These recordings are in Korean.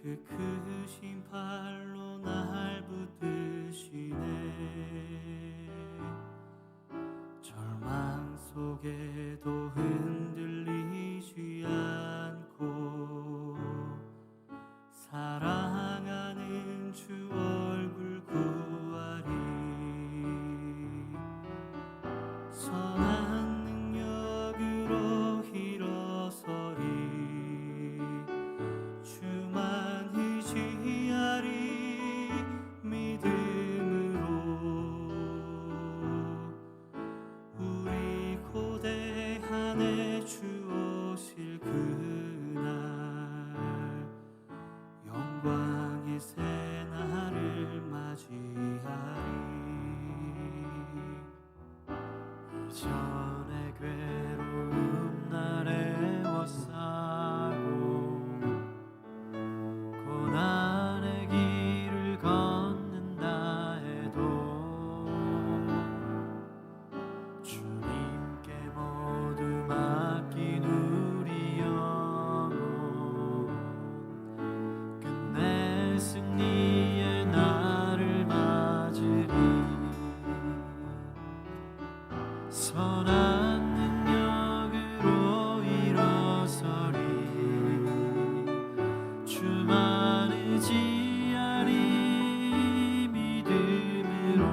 그 크신 팔로 날 붙드시네. 절망 속에도 흔들리지 않고 사랑하는 주 얼굴 구하리. 선한 능력으로 일어서리. 주만 의지하리. 믿음으로 우리 고대한에 주 오실 그날 영광의 새날을 맞이하리. 이전의 괴로움 날에 워싸고 고난의 길을 걷는다 해도 주님께 모두 맡긴 우리 영혼 끝내 승리의 날을 맞으리. 선한 능력으로 일어서리. 주만 의지하리. 믿음으로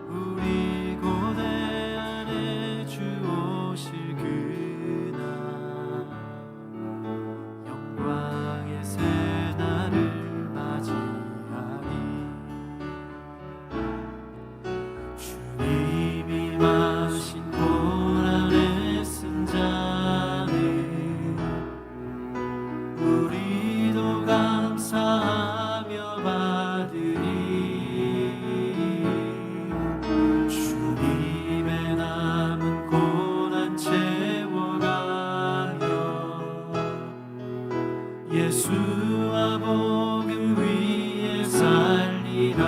우리 고대한에 주 오실 그날 영광의 새날을 맞이하리. 주님이 마신 고난의 쓴 잔을 우리도 감사하며 받으리. 주님의 남은 고난 채워가며 예수와 복음 위에 살리라.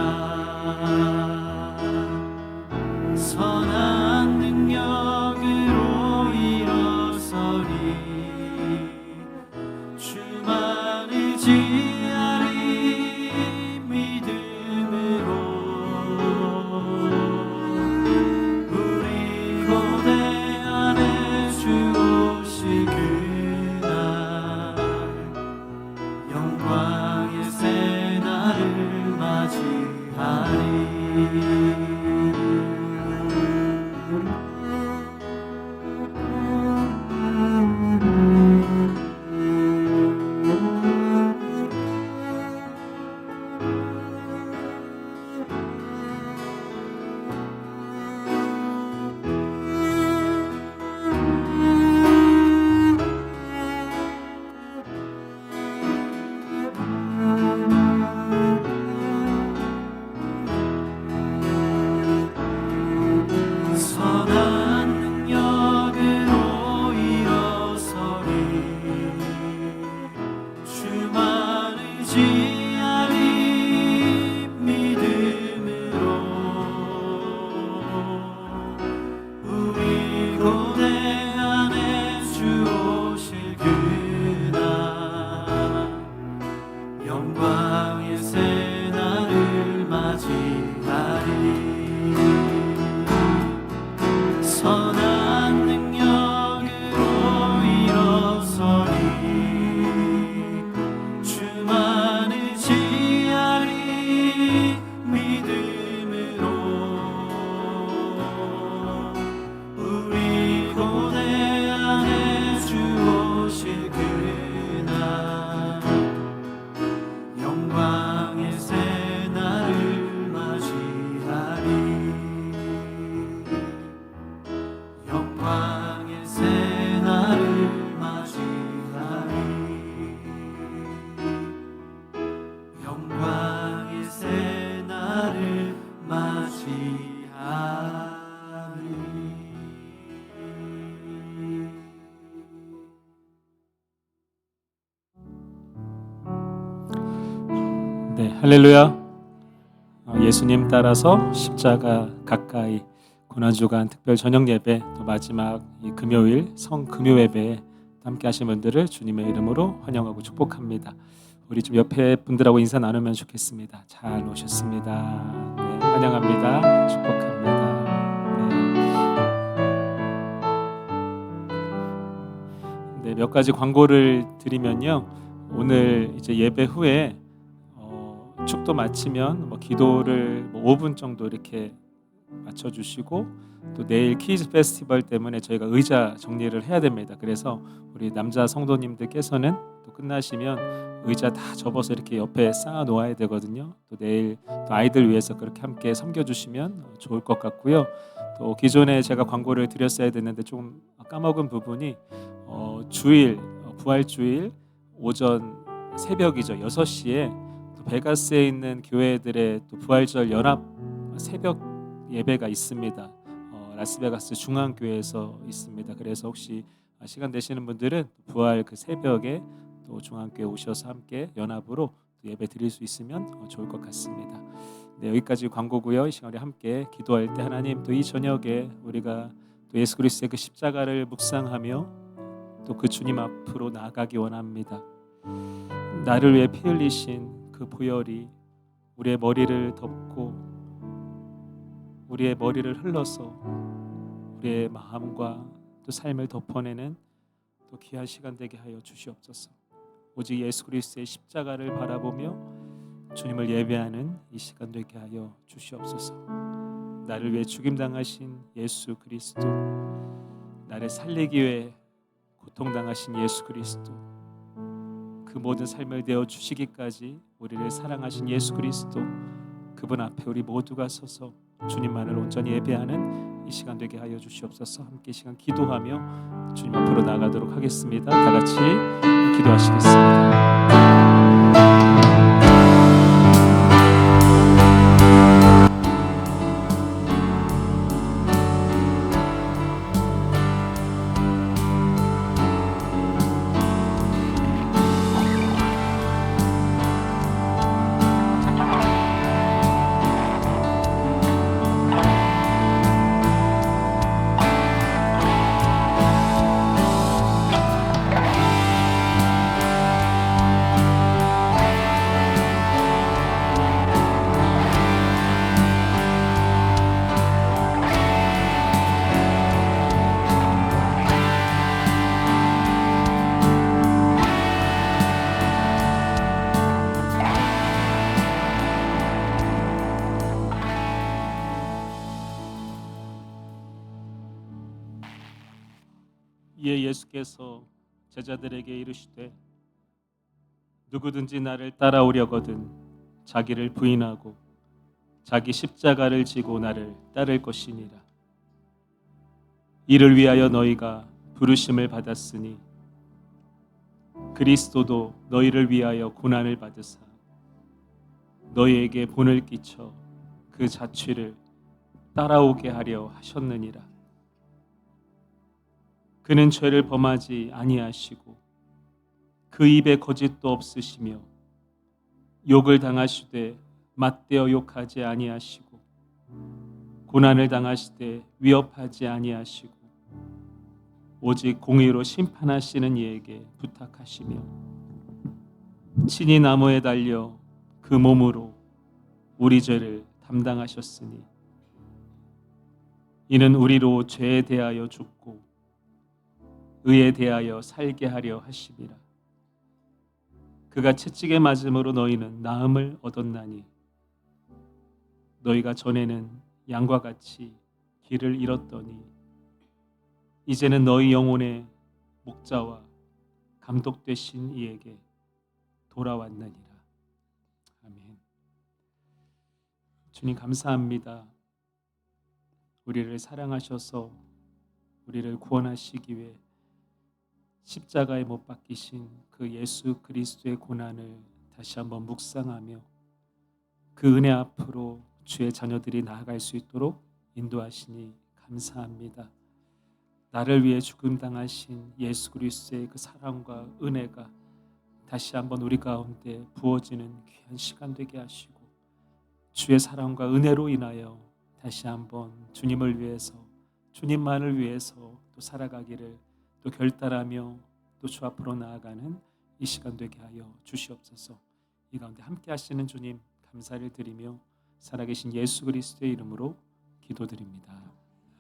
선한 능력으로 일어서리. 주만 의지하리. 믿음으로 우리 고대한에 주 오실 그날 영광의 새날을 맞이하리. 네, 할렐루야. 예수님 따라서 십자가 가까이 고난주간 특별 저녁 예배, 또 마지막 이 금요일 성금요 예배에 또 함께 하신 분들을 주님의 이름으로 환영하고 축복합니다. 우리 좀 옆에 분들하고 인사 나누면 좋겠습니다. 잘 오셨습니다. 네, 환영합니다. 축복합니다. 네, 몇 가지 광고를 드리면요. 오늘 이제 예배 후에 축도 마치면 기도를 5분 정도 이렇게 맞춰주시고, 또 내일 키즈 페스티벌 때문에 저희가 의자 정리를 해야 됩니다. 그래서 우리 남자 성도님들께서는 또 끝나시면 의자 다 접어서 이렇게 옆에 쌓아 놓아야 되거든요. 또 내일 또 아이들 위해서 그렇게 함께 섬겨주시면 좋을 것 같고요. 또 기존에 제가 광고를 드렸어야 됐는데 좀 까먹은 부분이 주일 부활주일 오전 새벽이죠. 6시에 또 베가스에 있는 교회들의 또 부활절 연합 새벽 예배가 있습니다. 라스베가스 중앙교회에서 있습니다. 그래서 혹시 시간 되시는 분들은 부활 그 새벽에 또 중앙교회 오셔서 함께 연합으로 또 예배 드릴 수 있으면 좋을 것 같습니다. 네, 여기까지 광고고요. 이 시간에 함께 기도할 때 하나님, 또 이 저녁에 우리가 또 예수 그리스도의 그 십자가를 묵상하며 또 그 주님 앞으로 나아가기 원합니다. 나를 위해 피 흘리신 그 보혈이 우리의 머리를 덮고 우리의 머리를 흘러서 우리의 마음과 또 삶을 덮어내는 또 귀한 시간 되게 하여 주시옵소서. 오직 예수 그리스도의 십자가를 바라보며 주님을 예배하는 이 시간 되게 하여 주시옵소서. 나를 위해 죽임당하신 예수 그리스도, 나를 살리기 위해 고통당하신 예수 그리스도, 그 모든 삶을 내어 주시기까지 우리를 사랑하신 예수 그리스도, 그분 앞에 우리 모두가 서서 주님만을 온전히 예배하는 이 시간 되게 하여 주시옵소서. 함께 시간 기도하며 주님 앞으로 나가도록 하겠습니다. 다 같이 기도하시겠습니다. 이에 예수께서 제자들에게 이르시되 누구든지 나를 따라오려거든 자기를 부인하고 자기 십자가를 지고 나를 따를 것이니라. 이를 위하여 너희가 부르심을 받았으니 그리스도도 너희를 위하여 고난을 받으사 너희에게 본을 끼쳐 그 자취를 따라오게 하려 하셨느니라. 그는 죄를 범하지 아니하시고 그 입에 거짓도 없으시며 욕을 당하시되 맞대어 욕하지 아니하시고 고난을 당하시되 위협하지 아니하시고 오직 공의로 심판하시는 이에게 부탁하시며 친히 나무에 달려 그 몸으로 우리 죄를 담당하셨으니 이는 우리로 죄에 대하여 죽고 의에 대하여 살게 하려 하심이라. 그가 채찍에 맞음으로 너희는 나음을 얻었나니 너희가 전에는 양과 같이 길을 잃었더니 이제는 너희 영혼의 목자와 감독 되신 이에게 돌아왔느니라. 아멘. 주님 감사합니다. 우리를 사랑하셔서 우리를 구원하시기 위해 십자가에 못 박히신 그 예수 그리스도의 고난을 다시 한번 묵상하며 그 은혜 앞으로 주의 자녀들이 나아갈 수 있도록 인도하시니 감사합니다. 나를 위해 죽음 당하신 예수 그리스도의 그 사랑과 은혜가 다시 한번 우리 가운데 부어지는 귀한 시간 되게 하시고 주의 사랑과 은혜로 인하여 다시 한번 주님을 위해서, 주님만을 위해서 또 살아가기를 또 결단하며 또 주 앞으로 나아가는 이 시간 되게 하여 주시옵소서. 이 가운데 함께 하시는 주님 감사를 드리며 살아계신 예수 그리스도의 이름으로 기도드립니다.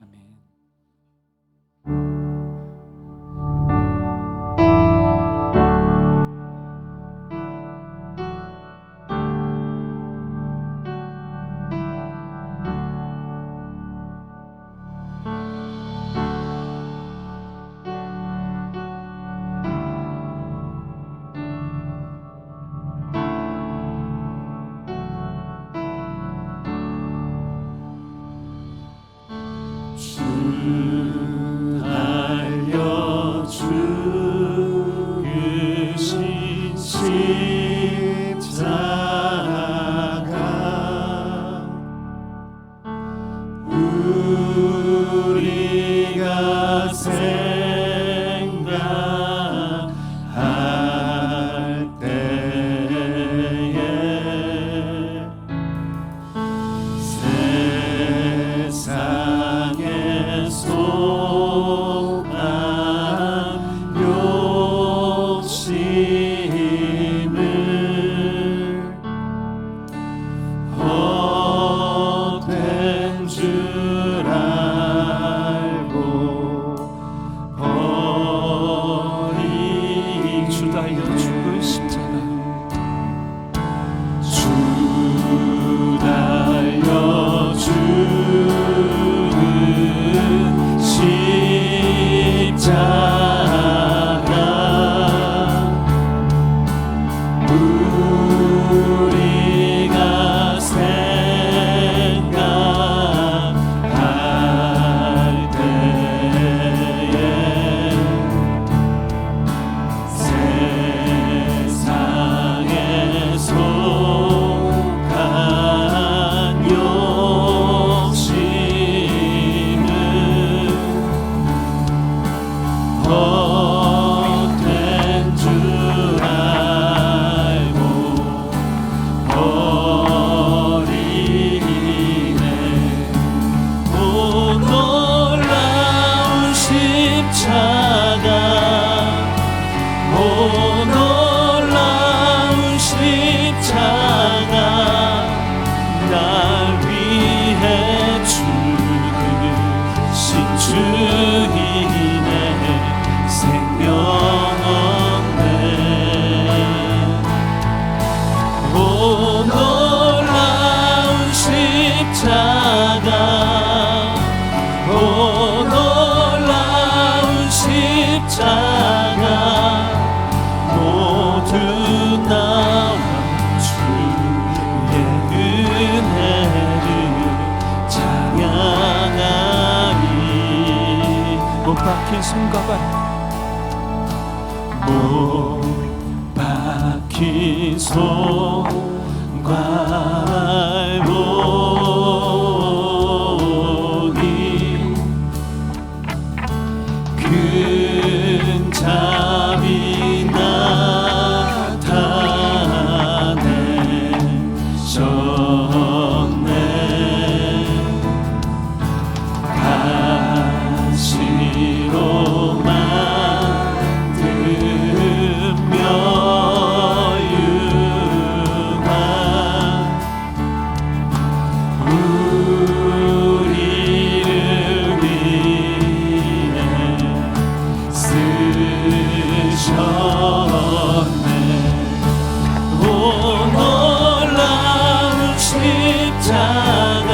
아멘. 주 알려주신 십자가 우리가 생각할 때에 세상에 속한 욕심을 헛된 줄 알고 버리기 주 달려 죽은 십자가 주 달려 주는 십자가 우리가 생각할 때에 세상에 속한 욕심을 헛된 줄 알고 버리네. 오 놀라운 십자가 오 놀라운 십자가 날 위해 죽으신 주이네. 생명 없네. 오 놀라운 십자가 오 놀라운 십자가 모두 나와 주의 은혜를 찬양하리. 못 박힌 손과 발 못 박힌 손과 발목이 큰 잠이 나타내셨네. 가시로 만든 묘유가 우리를 위해 쓰셨네. 오 놀라운 십자가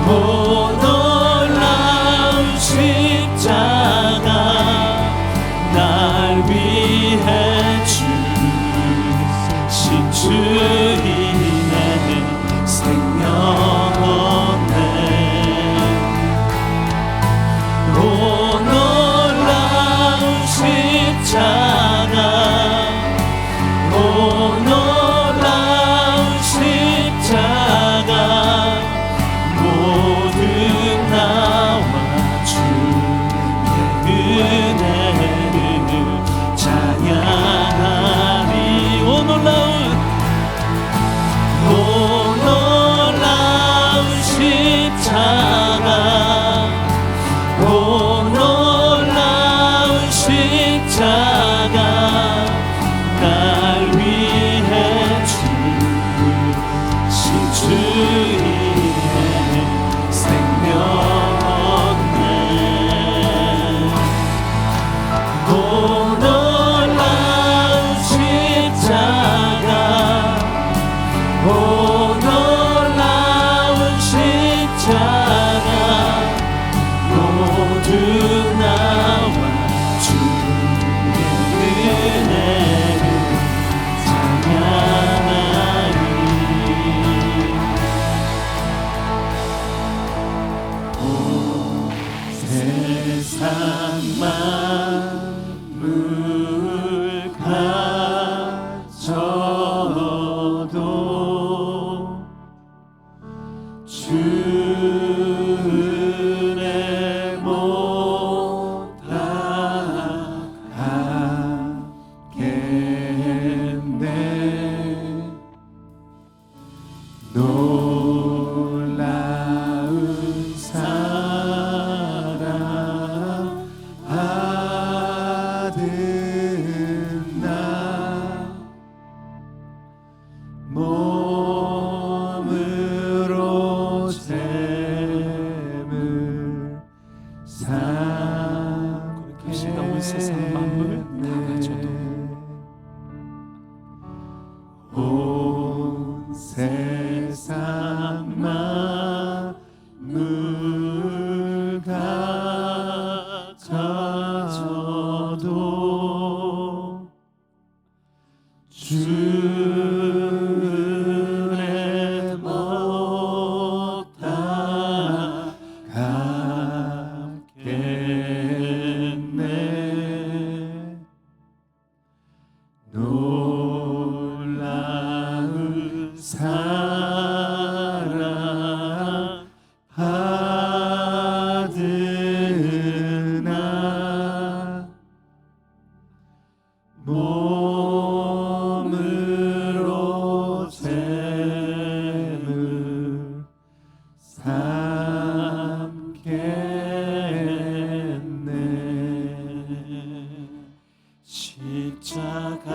오 놀라운 십자가 날 위해 주신 주이네. 생명 없네. 오 놀라운 십자가 오 놀라운 십자가 모든 나와 주의 은혜를 찬양하리. 오 놀라운 십자가 오 놀라운 십자가 날 위해 주신 주님의 생명 얻네. 오 놀라운 십자가, 오 놀라운 십자가, 모두 나와 주의 은혜를 찬양하리. 온 세상 만물 가져도 주 은혜 못하겠네. 놀라운 사랑 받은 나 몸으로 잼을 계시다 온 세상 만물 다 가져도 온 세상 만물 가져도 주 은혜 못하겠네. 놀라운 사랑 받은 나 몸으로 잼을 삼겠네. 십자가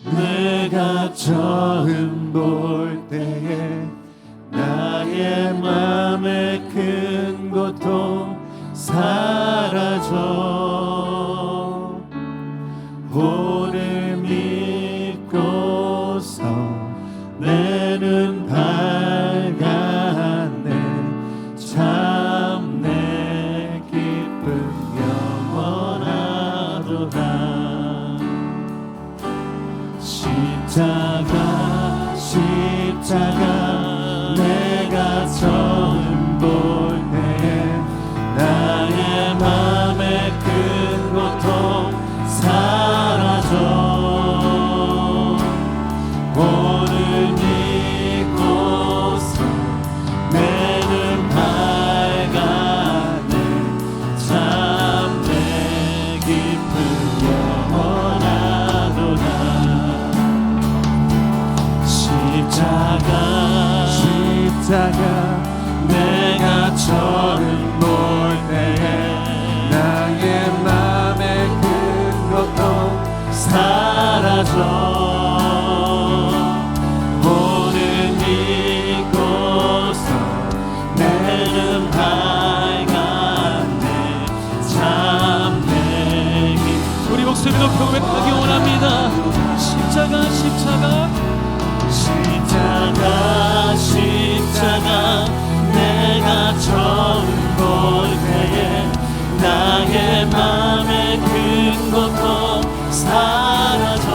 내가 처음 볼 때에 나의 맘의 큰 고통 사라져. 오늘 믿고서 내 눈 밝았네. 참 내 기쁨 영원하도다. 십자가 내가 처음 볼 때에 나의 맘의 큰 고통 사라져. 오늘 믿고서 내 눈 밝았네. 참 내 기쁨 영원하도다. 십자가 내가 처음 볼 때에 나의 맘의 큰 고통 사라져. 오늘 믿고서 내 눈 밝았네. 참 내 길. 우리 목소리 높여 고백하기 원합니다. 십자가 내가 처음 볼 때에 나의 맘의 큰 고통 사라져.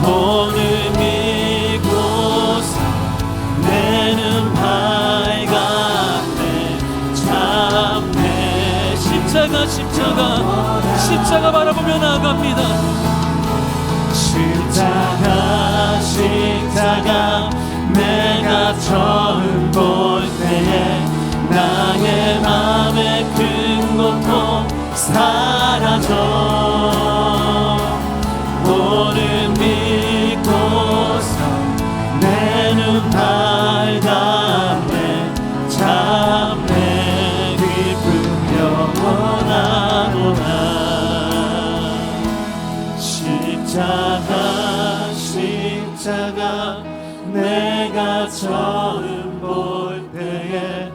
오늘 믿고서 내 눈 밝았네. 참 내 십자가 바라보며 나아갑니다. 십자가 내가 처음 볼 때에 나의 맘의 큰 고통 사라져. 오늘 믿고서 내 눈 밝았네. 참 내 기쁨 영원 내가 처음 볼 때에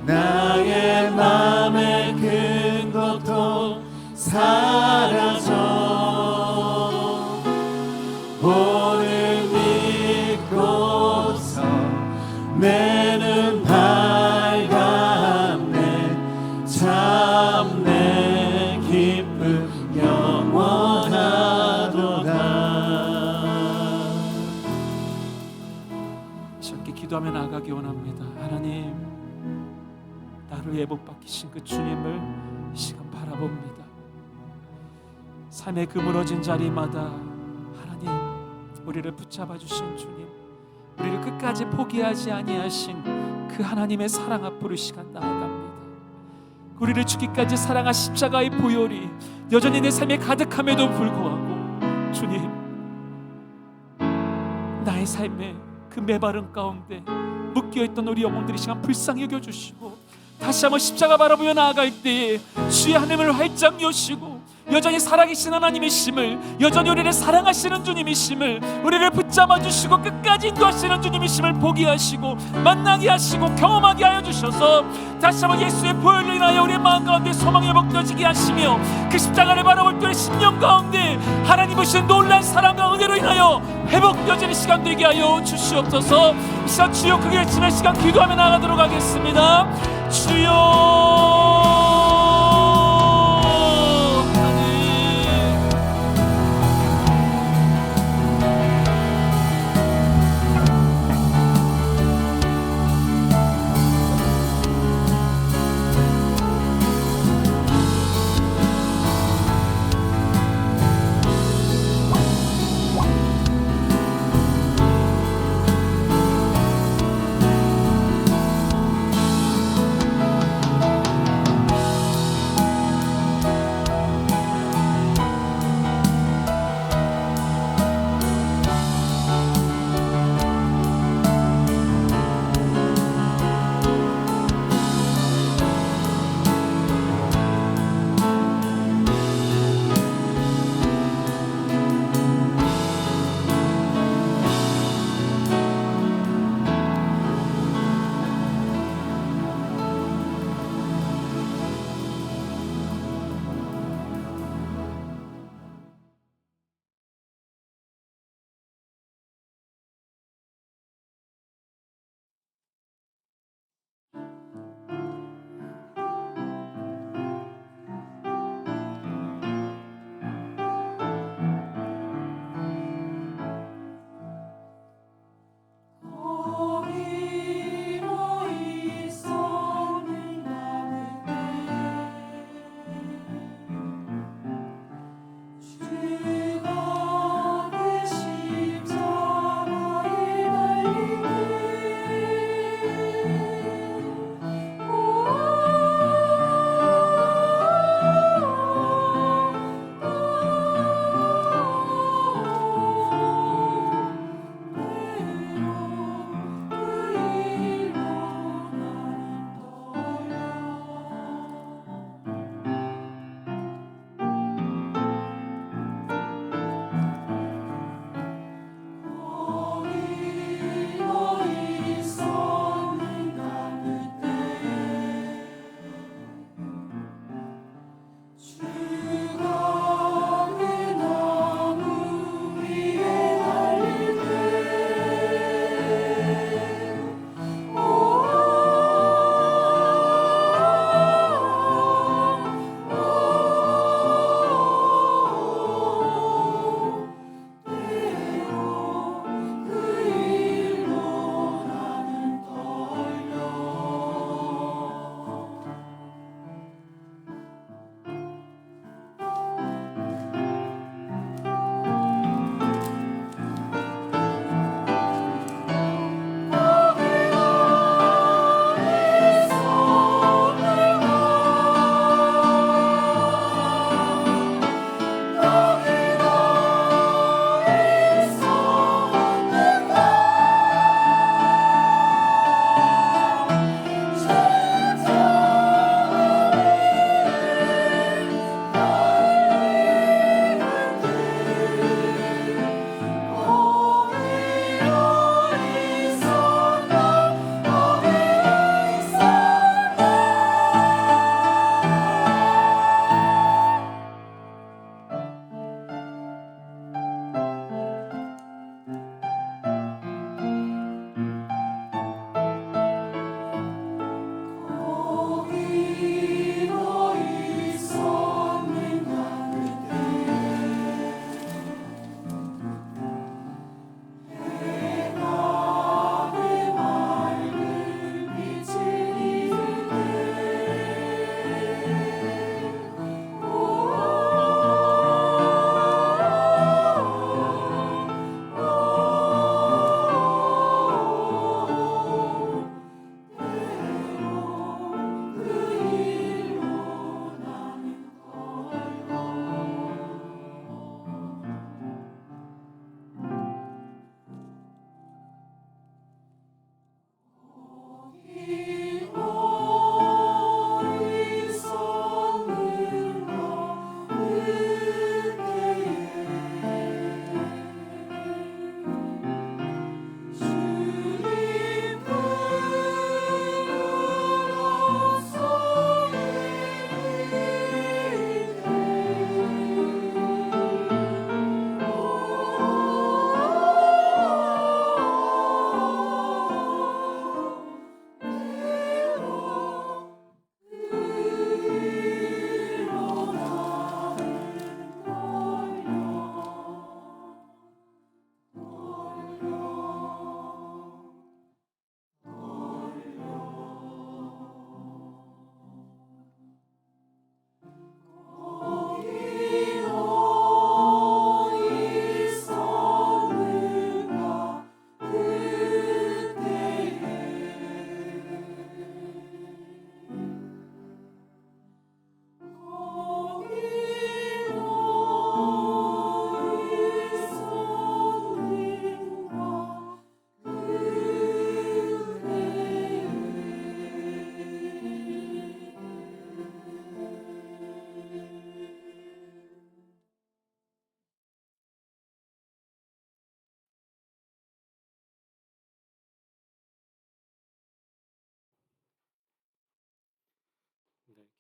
나의 맘의 큰 고통 사라져 오늘 믿고서 내 눈 밝았네 참 내 기쁨 영원하도다. 이렇게 기도하며 나가기 원합니다. 하나님, 나를 예복받기신 그 주님을 이 시간 바라봅니다. 삶의 그 무너진 자리마다 하나님, 우리를 붙잡아 주신 주님, 우리를 끝까지 포기하지 아니하신 그 하나님의 사랑 앞으로 이 시간 나아갑니다. 우리를 죽기까지 사랑한 십자가의 보혈이 여전히 내 삶에 가득함에도 불구하고 주님, 나의 삶에 그 메마른 가운데 묶여있던 우리 영혼들이 시간 불쌍히 여겨주시고 다시 한번 십자가 바라보며 나아갈 때에 주의 하늘을 활짝 여시고 여전히 살아계신 하나님이심을, 여전히 우리를 사랑하시는 주님이심을, 우리를 붙잡아 주시고 끝까지 인도하시는 주님이심을 보게 하시고 만나게 하시고 경험하게 하여 주셔서 다시 한번 예수의 보혈로 인하여 우리의 마음 가운데 소망이 회복되어지게 하시며 그 십자가를 바라볼 때 심령 가운데 하나님 오신 놀라운 사랑과 은혜로 인하여 회복되어지는 시간 되게 하여 주시옵소서. 이 시간 주여 크게 외치는 시간 기도하며 나가도록 하겠습니다. 주여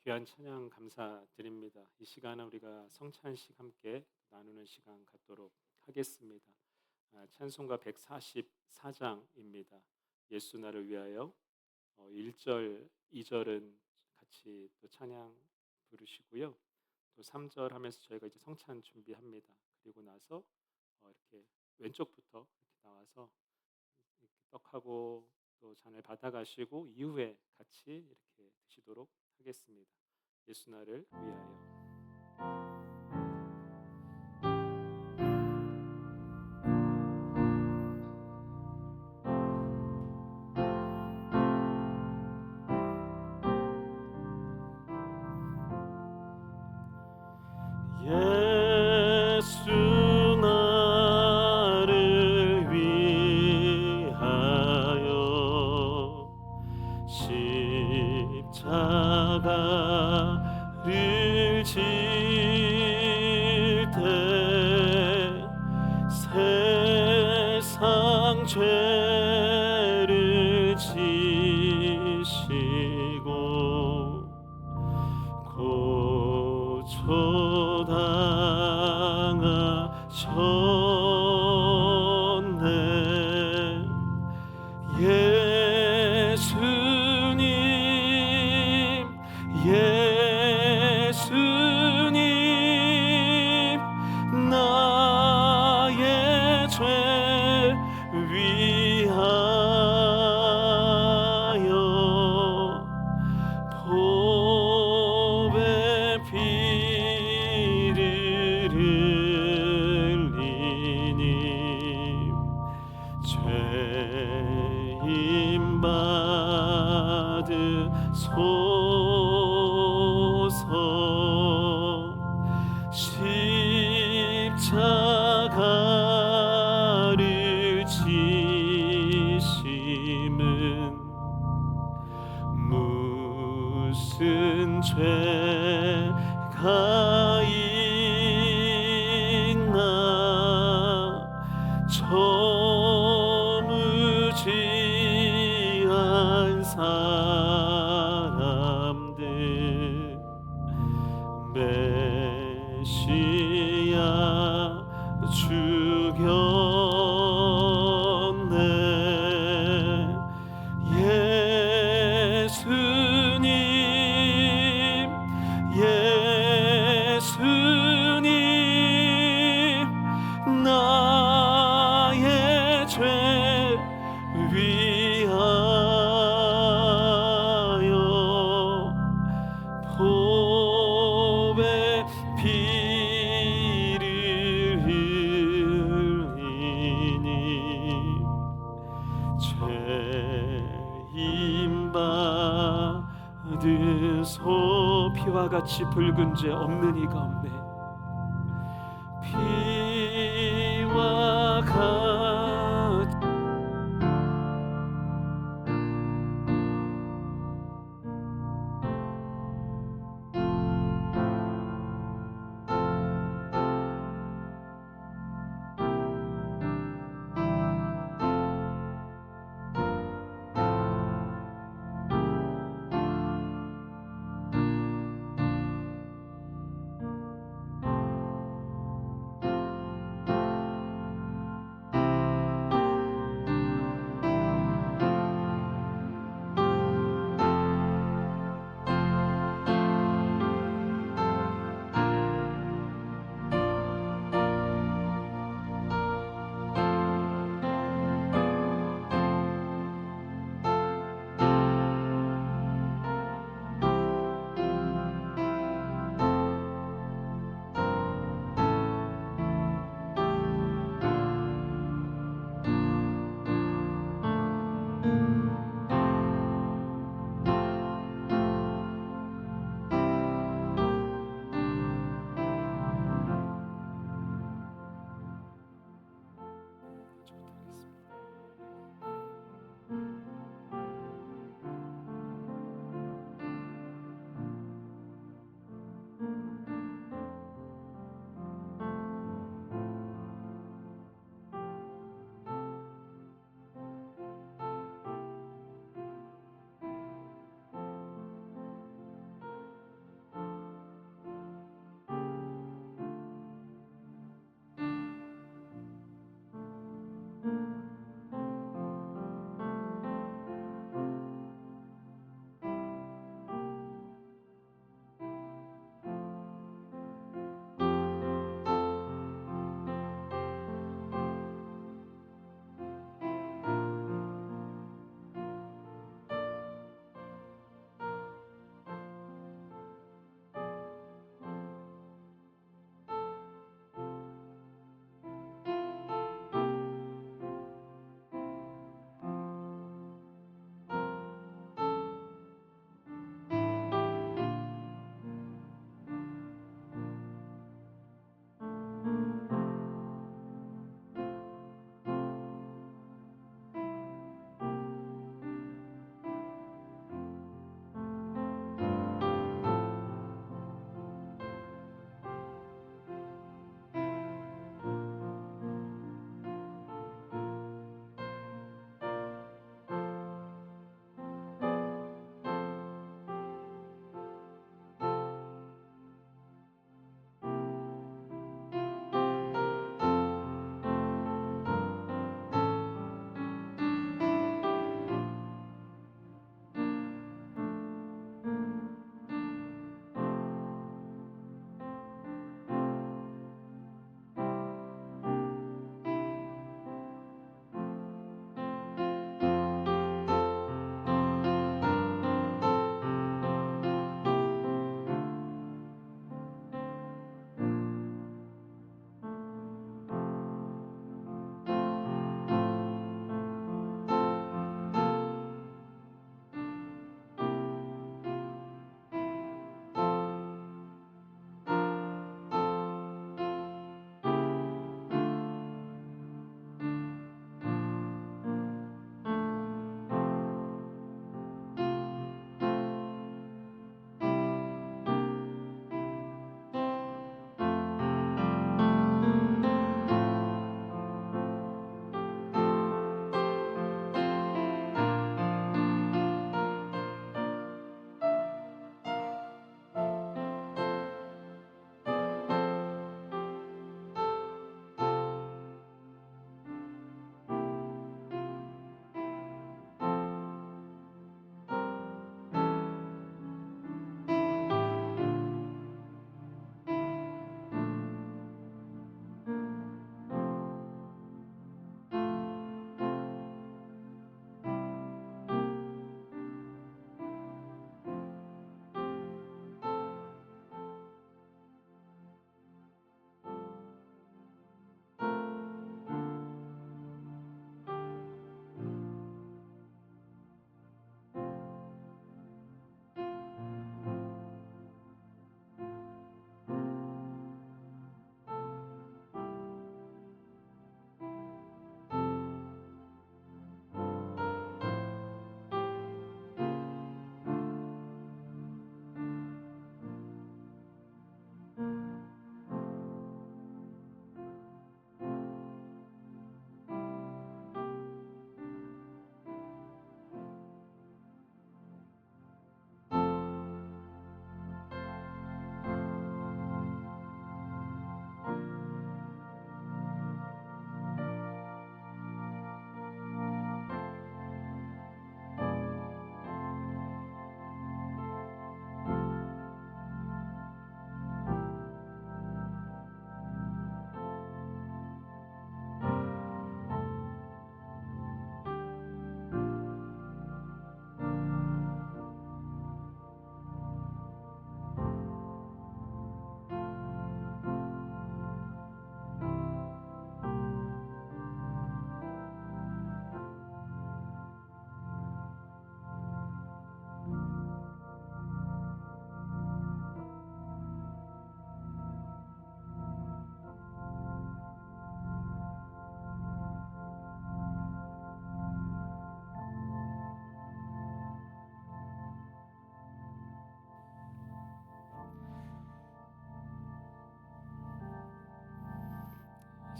귀한 찬양 감사드립니다. 이 시간은 우리가 성찬식 함께 나누는 시간 갖도록 하겠습니다. 찬송가 144장입니다. 예수 나를 위하여 1절, 2절은 같이 또 찬양 부르시고요. 또 3절 하면서 저희가 이제 성찬 준비합니다. 그리고 나서 이렇게 왼쪽부터 이렇게 나와서 이렇게 떡하고 또 잔을 받아가시고 이후에 같이 이렇게 드시도록 하겠습니다. 예수 나를 위하여. 예수 나를 위하여 십자가를 질 때 세상 죄를 지시고 고초당하셨네. 예수님 나의 죄 위하여 보배 피를 흘리니 죄임 받으소서. 십자가를 지심은 무슨 죄가 있나 저무지한 사람들 메시아 죽였네. 예수님 나의 죄 위하여 보배 피를 흘리니 죄임 받으소. 피와 같이 붉은 죄 없는 이가 없네. 피와 같이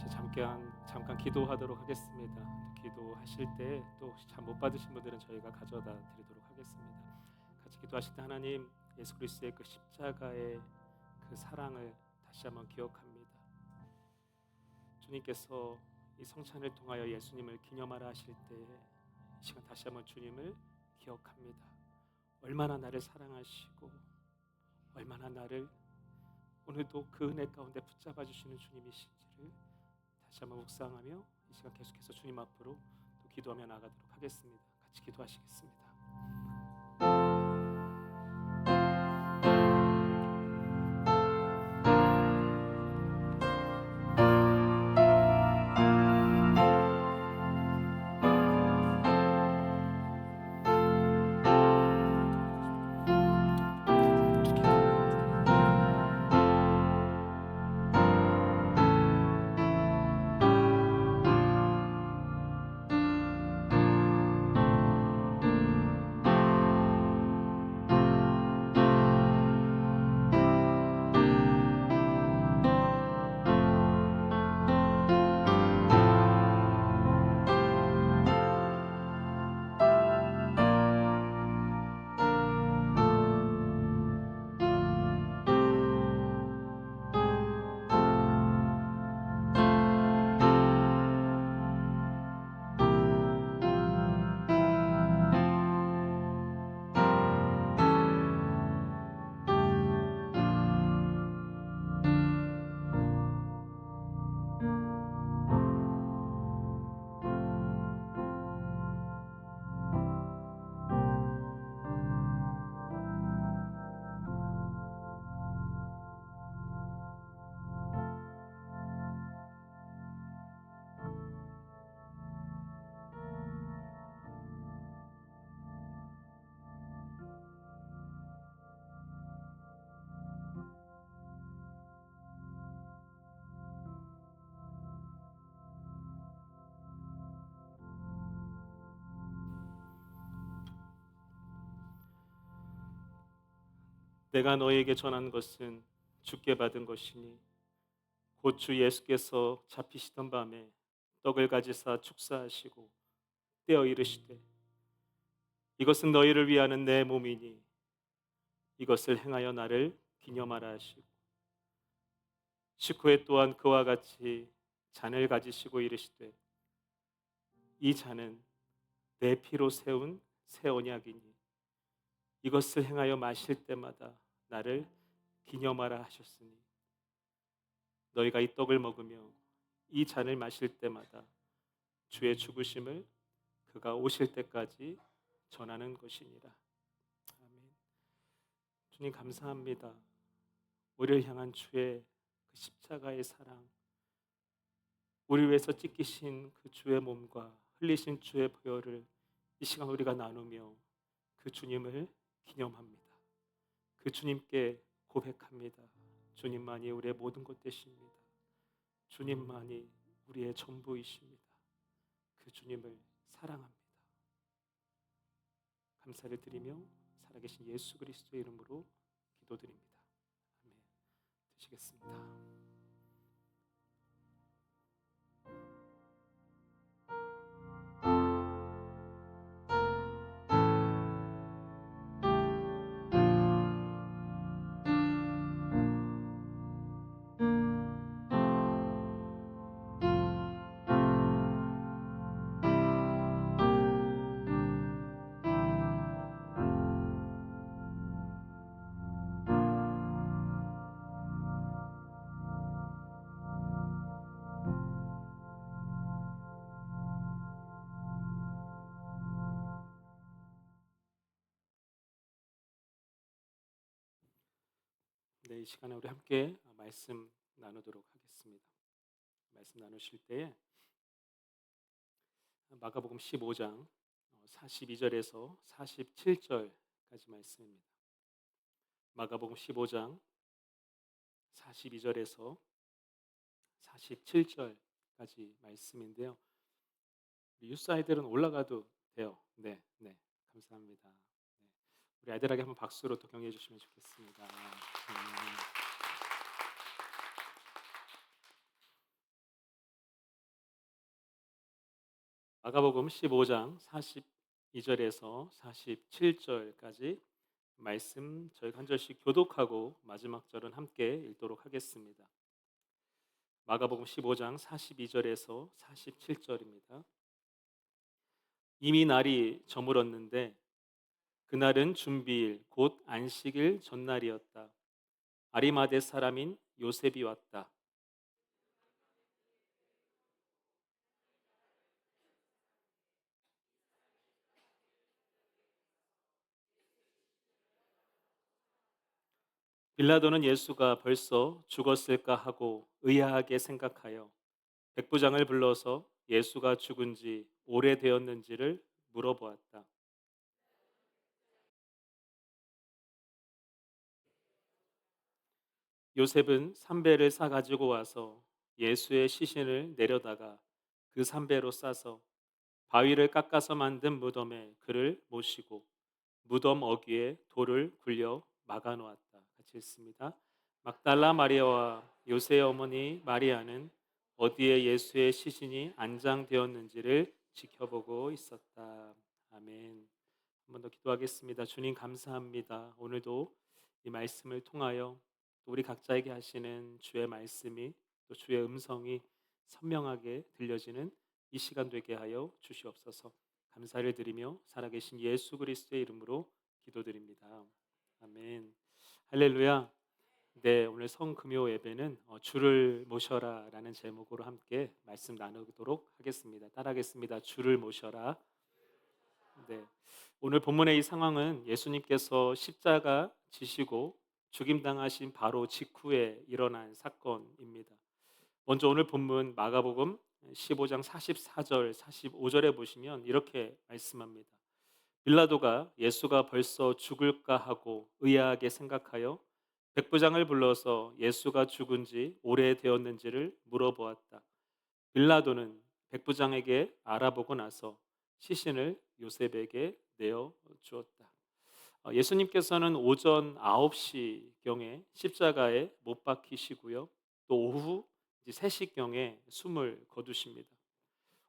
잠깐 기도하도록 하겠습니다. 기도하실 때 또 잘 못 받으신 분들은 저희가 가져다 드리도록 하겠습니다. 같이 기도하실 때 하나님, 예수 그리스도의 그 십자가의 그 사랑을 다시 한번 기억합니다. 주님께서 이 성찬을 통하여 예수님을 기념하라 하실 때에 이 시간 다시 한번 주님을 기억합니다. 얼마나 나를 사랑하시고 얼마나 나를 오늘도 그 은혜 가운데 붙잡아 주시는 주님이신지를 다시 한번 묵상하며 이 시간 계속해서 주님 앞으로 또 기도하며 나가도록 하겠습니다. 같이 기도하시겠습니다. 내가 너에게 전한 것은 주께 받은 것이니 곧 주 예수께서 잡히시던 밤에 떡을 가지사 축사하시고 떼어 이르시되 이것은 너희를 위하는 내 몸이니 이것을 행하여 나를 기념하라 하시고 식후에 또한 그와 같이 잔을 가지시고 이르시되 이 잔은 내 피로 세운 새 언약이니 이것을 행하여 마실 때마다 나를 기념하라 하셨으니 너희가 이 떡을 먹으며 이 잔을 마실 때마다 주의 죽으심을 그가 오실 때까지 전하는 것이니라. 아멘. 주님 감사합니다. 우리를 향한 주의 그 십자가의 사랑, 우리 위해서 찢기신 그 주의 몸과 흘리신 주의 보혈을 이 시간 우리가 나누며 그 주님을 기념합니다. 그 주님께 고백합니다. 주님만이 우리의 모든 것 되십니다. 주님만이 우리의 전부이십니다. 그 주님을 사랑합니다. 감사를 드리며 살아계신 예수 그리스도의 이름으로 기도드립니다. 아멘. 드시겠습니다. 네, 이 시간에 우리 함께 말씀 나누도록 하겠습니다. 말씀 나누실 때에 마가복음 15장 42절에서 47절까지 말씀입니다. 마가복음 15장 42절에서 47절까지 말씀인데요. 뉴스 아이들은 올라가도 돼요. 네, 네, 감사합니다. 네, 우리 아이들에게 한번 박수로 또 격려해 주시면 좋겠습니다. 마가복음 15장 42절에서 47절까지 말씀 저희 한 절씩 교독하고 마지막 절은 함께 읽도록 하겠습니다. 마가복음 15장 42절에서 47절입니다. 이미 날이 저물었는데 그날은 준비일 곧 안식일 전날이었다. 아리마대 사람인 요셉이 왔다. 빌라도는 예수가 벌써 죽었을까 하고 의아하게 생각하여 백부장을 불러서 예수가 죽은 지 오래되었는지를 물어보았다. 요셉은 삼배를 사 가지고 와서 예수의 시신을 내려다가 그 삼배로 싸서 바위를 깎아서 만든 무덤에 그를 모시고 무덤 어귀에 돌을 굴려 막아 놓았다. 같이 읽습니다. 막달라 마리아와 요새의 어머니 마리아는 어디에 예수의 시신이 안장되었는지를 지켜보고 있었다. 아멘. 한 번 더 기도하겠습니다. 주님 감사합니다. 오늘도 이 말씀을 통하여 또 우리 각자에게 하시는 주의 말씀이 또 주의 음성이 선명하게 들려지는 이 시간 되게 하여 주시옵소서. 감사를 드리며 살아계신 예수 그리스도의 이름으로 기도드립니다. 아멘. 할렐루야. 네, 오늘 성금요 예배는 주를 모셔라라는 제목으로 함께 말씀 나누도록 하겠습니다. 따라하겠습니다. 주를 모셔라. 네. 오늘 본문의 이 상황은 예수님께서 십자가 지시고 죽임당하신 바로 직후에 일어난 사건입니다. 먼저 오늘 본문 마가복음 15장 44절, 45절에 보시면 이렇게 말씀합니다. 빌라도가 예수가 벌써 죽을까 하고 의아하게 생각하여 백부장을 불러서 예수가 죽은 지 오래되었는지를 물어보았다. 빌라도는 백부장에게 알아보고 나서 시신을 요셉에게 내어 주었다. 예수님께서는 오전 9시경에 십자가에 못 박히시고요. 또 오후 3시경에 숨을 거두십니다.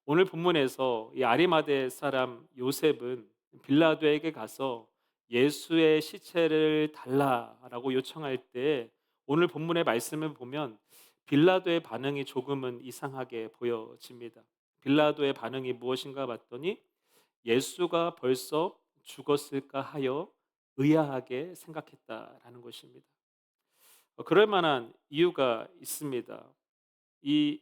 오늘 본문에서 이 아리마대 사람 요셉은 빌라도에게 가서 예수의 시체를 달라라고 요청할 때 오늘 본문의 말씀을 보면 빌라도의 반응이 조금은 이상하게 보여집니다. 빌라도의 반응이 무엇인가 봤더니 예수가 벌써 죽었을까 하여 의아하게 생각했다라는 것입니다. 그럴 만한 이유가 있습니다. 이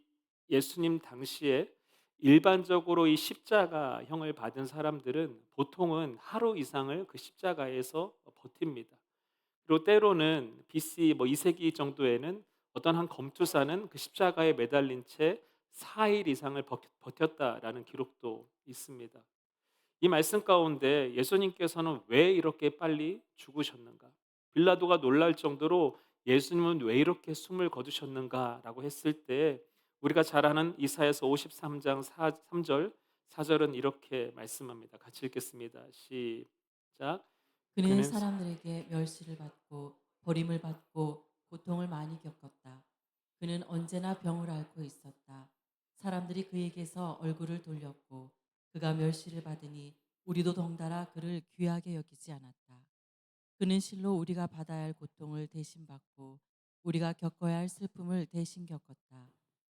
예수님 당시에 일반적으로 이 십자가형을 받은 사람들은 보통은 하루 이상을 그 십자가에서 버팁니다. 그리고 때로는 BC 2세기 정도에는 어떤 한 검투사는 그 십자가에 매달린 채 4일 이상을 버텼다라는 기록도 있습니다. 이 말씀 가운데 예수님께서는 왜 이렇게 빨리 죽으셨는가? 빌라도가 놀랄 정도로 예수님은 왜 이렇게 숨을 거두셨는가라고 했을 때 우리가 잘 아는 이사야서 53장 3절 4절은 이렇게 말씀합니다. 같이 읽겠습니다. 시작. 그는 그는 사람들에게 멸시를 받고 버림을 받고 고통을 많이 겪었다. 그는 언제나 병을 앓고 있었다. 사람들이 그에게서 얼굴을 돌렸고 그가 멸시를 받으니 우리도 덩달아 그를 귀하게 여기지 않았다. 그는 실로 우리가 받아야 할 고통을 대신 받고 우리가 겪어야 할 슬픔을 대신 겪었다.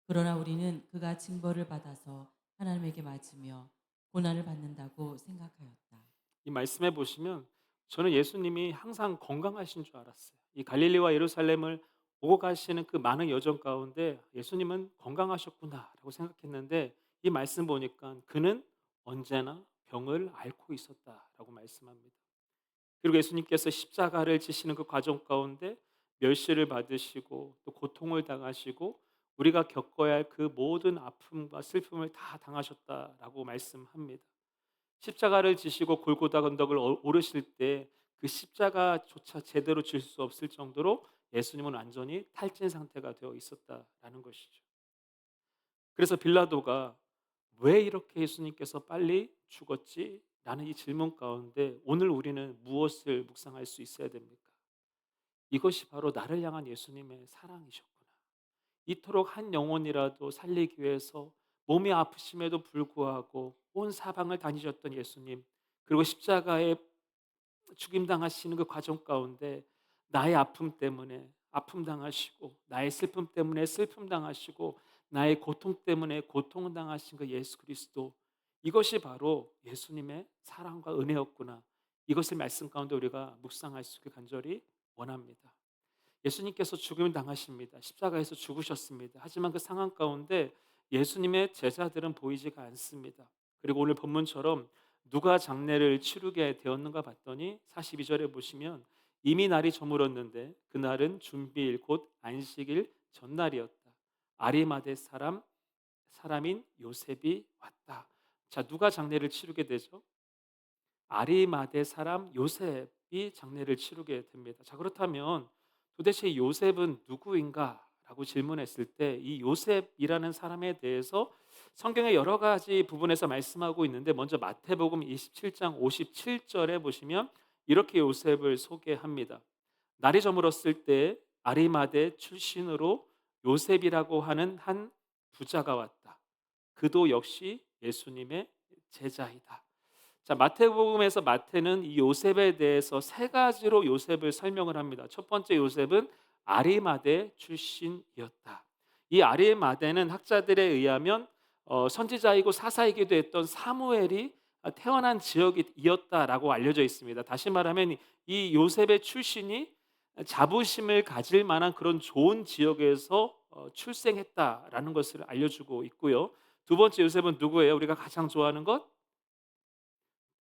그러나 우리는 그가 징벌을 받아서 하나님에게 맞으며 고난을 받는다고 생각하였다. 이 말씀해 보시면 저는 예수님이 항상 건강하신 줄 알았어요. 이 갈릴리와 예루살렘을 오고 가시는 그 많은 여정 가운데 예수님은 건강하셨구나라고 생각했는데 이 말씀 보니까 그는 언제나 병을 앓고 있었다라고 말씀합니다. 그리고 예수님께서 십자가를 지시는 그 과정 가운데 멸시를 받으시고 또 고통을 당하시고 우리가 겪어야 할 그 모든 아픔과 슬픔을 다 당하셨다라고 말씀합니다. 십자가를 지시고 골고다 언덕을 오르실 때 그 십자가조차 제대로 질 수 없을 정도로 예수님은 완전히 탈진 상태가 되어 있었다라는 것이죠. 그래서 빌라도가 왜 이렇게 예수님께서 빨리 죽었지? 라는 이 질문 가운데 오늘 우리는 무엇을 묵상할 수 있어야 됩니까? 이것이 바로 나를 향한 예수님의 사랑이셨구나. 이토록 한 영혼이라도 살리기 위해서 몸이 아프심에도 불구하고 온 사방을 다니셨던 예수님, 그리고 십자가에 죽임당하시는 그 과정 가운데 나의 아픔 때문에 아픔 당하시고, 나의 슬픔 때문에 슬픔 당하시고, 나의 고통 때문에 고통 당하신 그 예수 그리스도, 이것이 바로 예수님의 사랑과 은혜였구나. 이것을 말씀 가운데 우리가 묵상할 수 있게 간절히 원합니다. 예수님께서 죽임을 당하십니다. 십자가에서 죽으셨습니다. 하지만 그 상황 가운데 예수님의 제자들은 보이지가 않습니다. 그리고 오늘 본문처럼 누가 장례를 치르게 되었는가 봤더니 42절에 보시면 이미 날이 저물었는데 그날은 준비일 곧 안식일 전날이었다. 아리마대 사람인 요셉이 왔다. 자, 누가 장례를 치르게 되죠? 아리마대 사람 요셉이 장례를 치르게 됩니다. 자, 그렇다면 도대체 이 요셉은 누구인가? 라고 질문했을 때 이 요셉이라는 사람에 대해서 성경의 여러 가지 부분에서 말씀하고 있는데, 먼저 마태복음 27장 57절에 보시면 이렇게 요셉을 소개합니다. 날이 저물었을 때 아리마대 출신으로 요셉이라고 하는 한 부자가 왔다. 그도 역시 예수님의 제자이다. 자, 마태복음에서 마태는 이 요셉에 대해서 세 가지로 요셉을 설명을 합니다. 첫 번째, 요셉은 아리마대 출신이었다. 이 아리마대는 학자들에 의하면 선지자이고 사사이기도 했던 사무엘이 태어난 지역이었다라고 알려져 있습니다. 다시 말하면 이 요셉의 출신이 자부심을 가질 만한 그런 좋은 지역에서 출생했다라는 것을 알려주고 있고요. 두 번째, 요셉은 누구예요? 우리가 가장 좋아하는 것?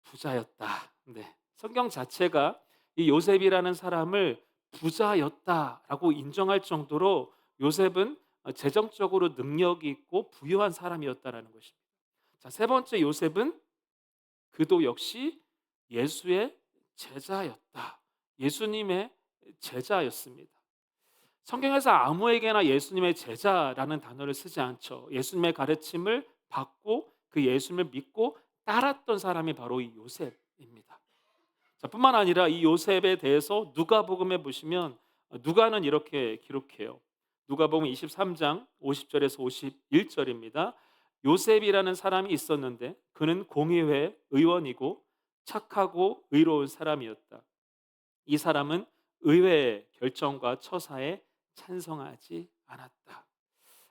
부자였다. 네. 성경 자체가 이 요셉이라는 사람을 부자였다라고 인정할 정도로 요셉은 재정적으로 능력이 있고 부유한 사람이었다라는 것입니다. 자, 세 번째, 요셉은 그도 역시 예수의 제자였다. 예수님의 제자였습니다. 성경에서 아무에게나 예수님의 제자라는 단어를 쓰지 않죠. 예수님의 가르침을 받고 그 예수님을 믿고 따랐던 사람이 바로 이 요셉입니다. 자, 뿐만 아니라 이 요셉에 대해서 누가복음에 보시면 누가는 이렇게 기록해요. 누가복음 23장 50절에서 51절입니다. 요셉이라는 사람이 있었는데 그는 공의회 의원이고 착하고 의로운 사람이었다. 이 사람은 의회의 결정과 처사에 찬성하지 않았다.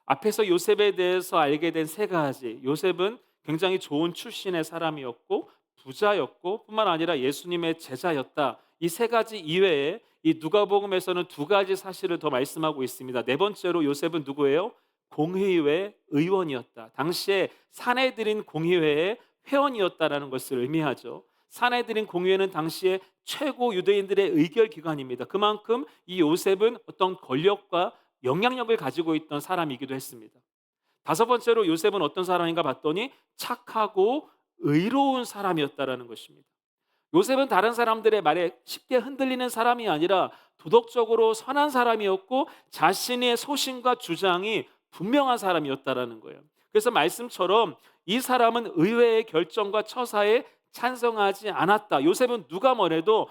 앞에서 요셉에 대해서 알게 된 세 가지, 요셉은 굉장히 좋은 출신의 사람이었고 부자였고 뿐만 아니라 예수님의 제자였다. 이 세 가지 이외에 이 누가복음에서는 두 가지 사실을 더 말씀하고 있습니다. 네 번째로 요셉은 누구예요? 공의회 의원이었다. 당시에 사내들인 공의회의 회원이었다라는 것을 의미하죠. 사내들인 공의회는 당시에 최고 유대인들의 의결 기관입니다. 그만큼 이 요셉은 어떤 권력과 영향력을 가지고 있던 사람이기도 했습니다. 다섯 번째로 요셉은 어떤 사람인가 봤더니 착하고 의로운 사람이었다라는 것입니다. 요셉은 다른 사람들의 말에 쉽게 흔들리는 사람이 아니라 도덕적으로 선한 사람이었고 자신의 소신과 주장이 분명한 사람이었다라는 거예요. 그래서 말씀처럼 이 사람은 의회의 결정과 처사에 찬성하지 않았다. 요셉은 누가 뭐래도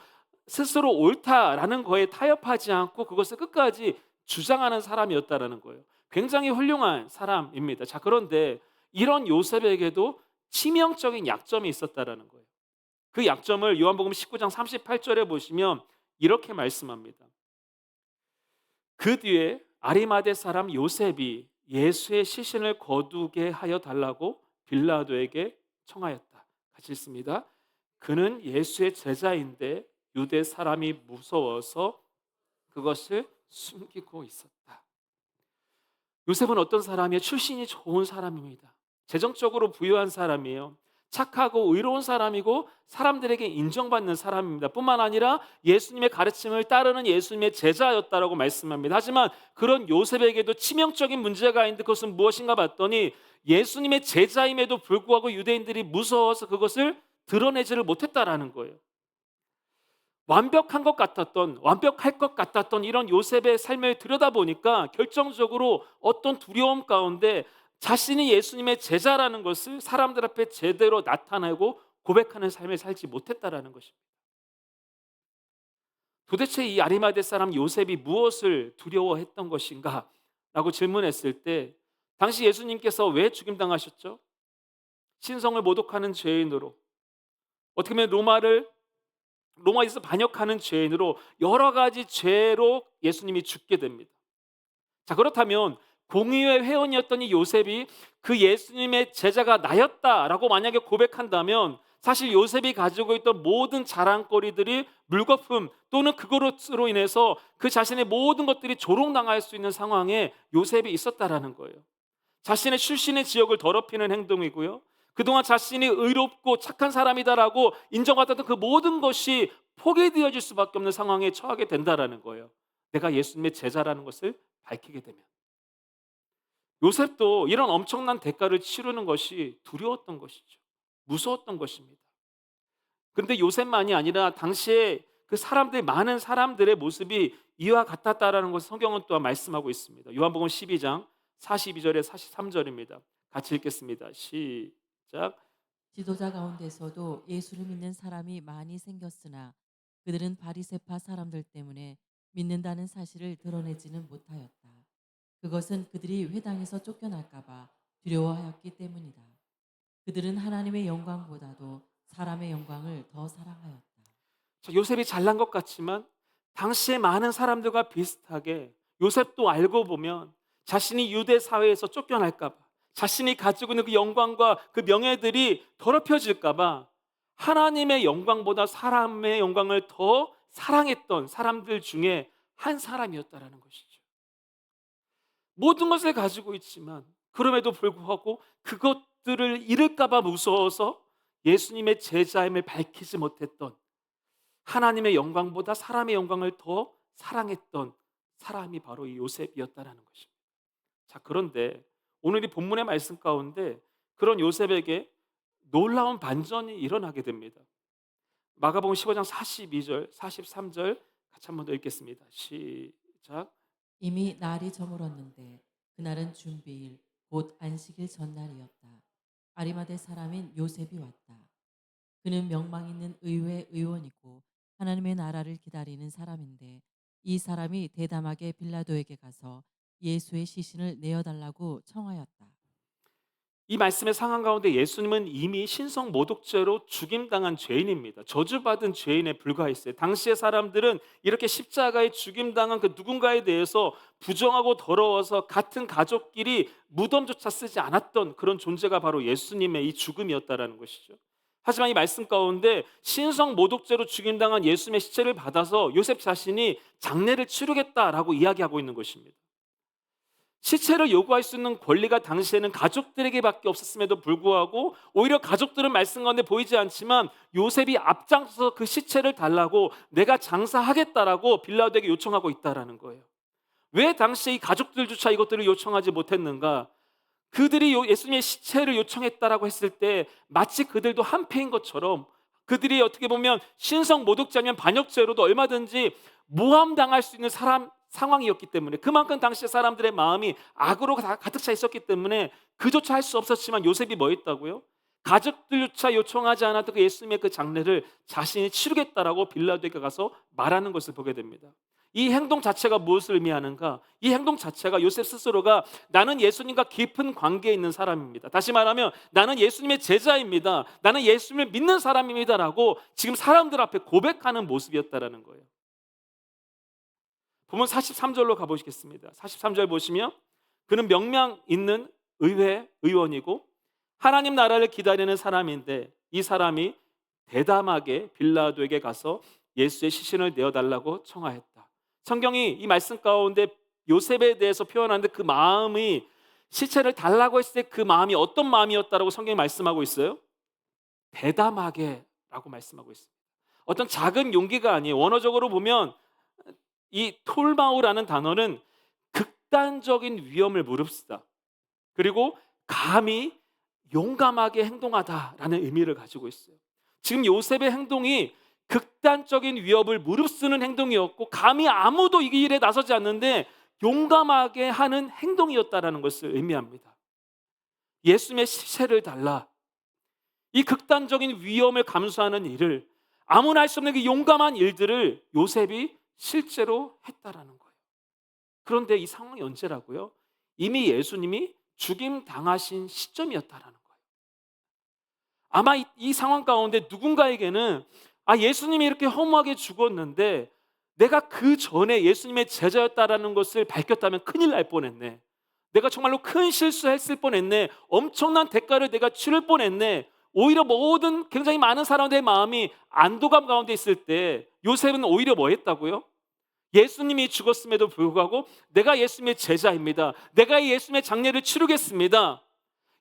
스스로 옳다라는 거에 타협하지 않고 그것을 끝까지 주장하는 사람이었다라는 거예요. 굉장히 훌륭한 사람입니다. 자, 그런데 이런 요셉에게도 치명적인 약점이 있었다라는 거예요. 그 약점을 요한복음 19장 38절에 보시면 이렇게 말씀합니다. 그 뒤에 아리마대 사람 요셉이 예수의 시신을 거두게 하여 달라고 빌라도에게 청하였다. 같이 읽습니다. 그는 예수의 제자인데 유대 사람이 무서워서 그것을 숨기고 있었다. 요셉은 어떤 사람이에요? 출신이 좋은 사람입니다. 재정적으로 부유한 사람이에요. 착하고 의로운 사람이고 사람들에게 인정받는 사람입니다. 뿐만 아니라 예수님의 가르침을 따르는 예수님의 제자였다라고 말씀합니다. 하지만 그런 요셉에게도 치명적인 문제가 있는데 그것은 무엇인가 봤더니 예수님의 제자임에도 불구하고 유대인들이 무서워서 그것을 드러내지를 못했다라는 거예요. 완벽할 것 같았던 이런 요셉의 삶을 들여다보니까 결정적으로 어떤 두려움 가운데 자신이 예수님의 제자라는 것을 사람들 앞에 제대로 나타내고 고백하는 삶을 살지 못했다라는 것입니다. 도대체 이 아리마대 사람 요셉이 무엇을 두려워했던 것인가? 라고 질문했을 때 당시 예수님께서 왜 죽임당하셨죠? 신성을 모독하는 죄인으로, 어떻게 보면 로마에서 반역하는 죄인으로 여러 가지 죄로 예수님이 죽게 됩니다. 자, 그렇다면 공의회 회원이었던 이 요셉이 그 예수님의 제자가 나였다라고 만약에 고백한다면 사실 요셉이 가지고 있던 모든 자랑거리들이 물거품 또는 그것으로 인해서 그 자신의 모든 것들이 조롱당할 수 있는 상황에 요셉이 있었다라는 거예요. 자신의 출신의 지역을 더럽히는 행동이고요, 그동안 자신이 의롭고 착한 사람이다라고 인정받았던 그 모든 것이 포기되어질 수밖에 없는 상황에 처하게 된다라는 거예요. 내가 예수님의 제자라는 것을 밝히게 되면. 요셉도 이런 엄청난 대가를 치르는 것이 두려웠던 것이죠. 무서웠던 것입니다. 그런데 요셉만이 아니라 당시에 그 사람들, 많은 사람들의 모습이 이와 같았다라는 것을 성경은 또한 말씀하고 있습니다. 요한복음 12장 42절에 43절입니다. 같이 읽겠습니다. 시작. 지도자 가운데서도 예수를 믿는 사람이 많이 생겼으나 그들은 바리새파 사람들 때문에 믿는다는 사실을 드러내지는 못하였다. 그것은 그들이 회당에서 쫓겨날까 봐 두려워하였기 때문이다. 그들은 하나님의 영광보다도 사람의 영광을 더 사랑하였다. 자, 요셉이 잘난 것 같지만 당시에 많은 사람들과 비슷하게 요셉도 알고 보면 자신이 유대 사회에서 쫓겨날까 봐, 자신이 가지고 있는 그 영광과 그 명예들이 더럽혀질까 봐 하나님의 영광보다 사람의 영광을 더 사랑했던 사람들 중에 한 사람이었다라는 것이죠. 모든 것을 가지고 있지만 그럼에도 불구하고 그것들을 잃을까 봐 무서워서 예수님의 제자임을 밝히지 못했던, 하나님의 영광보다 사람의 영광을 더 사랑했던 사람이 바로 이 요셉이었다라는 것입니다. 자, 그런데 오늘 이 본문의 말씀 가운데 그런 요셉에게 놀라운 반전이 일어나게 됩니다. 마가복음 15장 42절, 43절 같이 한번 더 읽겠습니다. 시작. 이미 날이 저물었는데 그날은 준비일 곧 안식일 전날이었다. 아리마대 사람인 요셉이 왔다. 그는 명망 있는 의회 의원이고 하나님의 나라를 기다리는 사람인데 이 사람이 대담하게 빌라도에게 가서 예수의 시신을 내어달라고 청하였다. 이 말씀의 상황 가운데 예수님은 이미 신성 모독죄로 죽임당한 죄인입니다. 저주받은 죄인에 불과했어요. 당시의 사람들은 이렇게 십자가에 죽임당한 그 누군가에 대해서 부정하고 더러워서 같은 가족끼리 무덤조차 쓰지 않았던 그런 존재가 바로 예수님의 이 죽음이었다라는 것이죠. 하지만 이 말씀 가운데 신성 모독죄로 죽임당한 예수님의 시체를 받아서 요셉 자신이 장례를 치르겠다라고 이야기하고 있는 것입니다. 시체를 요구할 수 있는 권리가 당시에는 가족들에게밖에 없었음에도 불구하고 오히려 가족들은 말씀 가운데 보이지 않지만 요셉이 앞장서서 그 시체를 달라고, 내가 장사하겠다라고 빌라도에게 요청하고 있다라는 거예요. 왜 당시에 이 가족들조차 이것들을 요청하지 못했는가? 그들이 예수님의 시체를 요청했다라고 했을 때 마치 그들도 한패인 것처럼, 그들이 어떻게 보면 신성 모독죄면 반역죄로도 얼마든지 모함당할 수 있는 상황이었기 때문에, 그만큼 당시 사람들의 마음이 악으로 가득 차 있었기 때문에 그조차 할 수 없었지만 요셉이 뭐 했다고요? 가족들조차 요청하지 않았던 그 예수님의 그 장례를 자신이 치르겠다라고 빌라도에게 가서 말하는 것을 보게 됩니다. 이 행동 자체가 무엇을 의미하는가? 이 행동 자체가 요셉 스스로가 나는 예수님과 깊은 관계에 있는 사람입니다, 다시 말하면 나는 예수님의 제자입니다, 나는 예수님을 믿는 사람입니다라고 지금 사람들 앞에 고백하는 모습이었다라는 거예요. 보면 43절로 가보시겠습니다. 43절 보시면 그는 명망 있는 의회 의원이고 하나님 나라를 기다리는 사람인데 이 사람이 대담하게 빌라도에게 가서 예수의 시신을 내어달라고 청하였다. 성경이 이 말씀 가운데 요셉에 대해서 표현하는데 그 마음이, 시체를 달라고 했을 때 그 마음이 어떤 마음이었다라고 성경이 말씀하고 있어요? 대담하게 라고 말씀하고 있습니다. 어떤 작은 용기가 아니에요. 원어적으로 보면 이 톨마우라는 단어는 극단적인 위험을 무릅쓰다, 그리고 감히 용감하게 행동하다라는 의미를 가지고 있어요. 지금 요셉의 행동이 극단적인 위협을 무릅쓰는 행동이었고 감히 아무도 이 일에 나서지 않는데 용감하게 하는 행동이었다라는 것을 의미합니다. 예수님의 시체를 달라, 이 극단적인 위험을 감수하는 일을, 아무나 할 수 없는 그 용감한 일들을 요셉이 실제로 했다라는 거예요. 그런데 이 상황이 언제라고요? 이미 예수님이 죽임 당하신 시점이었다라는 거예요. 아마 이 상황 가운데 누군가에게는 예수님이 이렇게 허무하게 죽었는데 내가 그 전에 예수님의 제자였다라는 것을 밝혔다면 큰일 날 뻔했네. 내가 정말로 큰 실수했을 뻔했네. 엄청난 대가를 내가 치를 뻔했네. 오히려 모든 굉장히 많은 사람들의 마음이 안도감 가운데 있을 때 요셉은 오히려 뭐 했다고요? 예수님이 죽었음에도 불구하고 내가 예수님의 제자입니다. 내가 예수님의 장례를 치르겠습니다.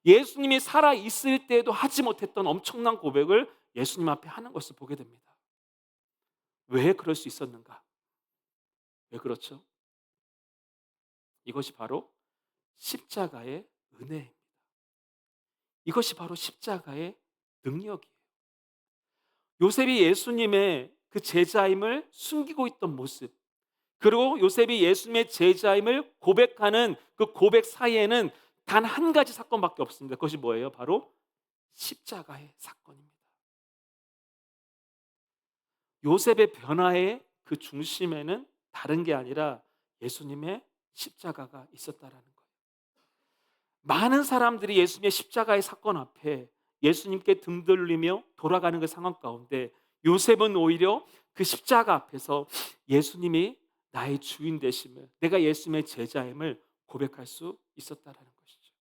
예수님이 살아있을 때에도 하지 못했던 엄청난 고백을 예수님 앞에 하는 것을 보게 됩니다. 왜 그럴 수 있었는가? 왜 그렇죠? 이것이 바로 십자가의 은혜입니다. 이것이 바로 십자가의 능력이에요. 요셉이 예수님의 그 제자임을 숨기고 있던 모습, 그리고 요셉이 예수님의 제자임을 고백하는 그 고백 사이에는 단 한 가지 사건밖에 없습니다. 그것이 뭐예요? 바로 십자가의 사건입니다. 요셉의 변화의 그 중심에는 다른 게 아니라 예수님의 십자가가 있었다라는 거예요. 많은 사람들이 예수님의 십자가의 사건 앞에 예수님께 등 돌리며 돌아가는 그 상황 가운데 요셉은 오히려 그 십자가 앞에서 예수님이 나의 주인 되심을, 내가 예수님의 제자임을 고백할 수 있었다라는 것이죠.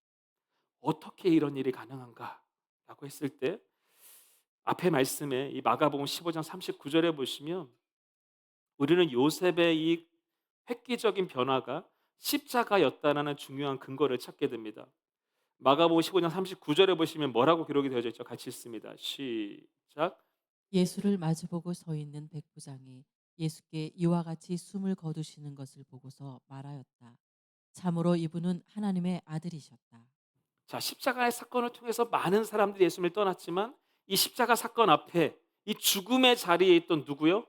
어떻게 이런 일이 가능한가? 라고 했을 때 앞에 말씀에 이 마가복음 15장 39절에 보시면 우리는 요셉의 이 획기적인 변화가 십자가였다라는 중요한 근거를 찾게 됩니다. 마가복음 15장 39절에 보시면 뭐라고 기록이 되어져 있죠? 같이 읽습니다. 시작. 예수를 마주보고 서 있는 백부장이 예수께 이와 같이 숨을 거두시는 것을 보고서 말하였다. 참으로 이분은 하나님의 아들이셨다. 자, 십자가의 사건을 통해서 많은 사람들이 예수님을 떠났지만 이 십자가 사건 앞에 이 죽음의 자리에 있던 누구요?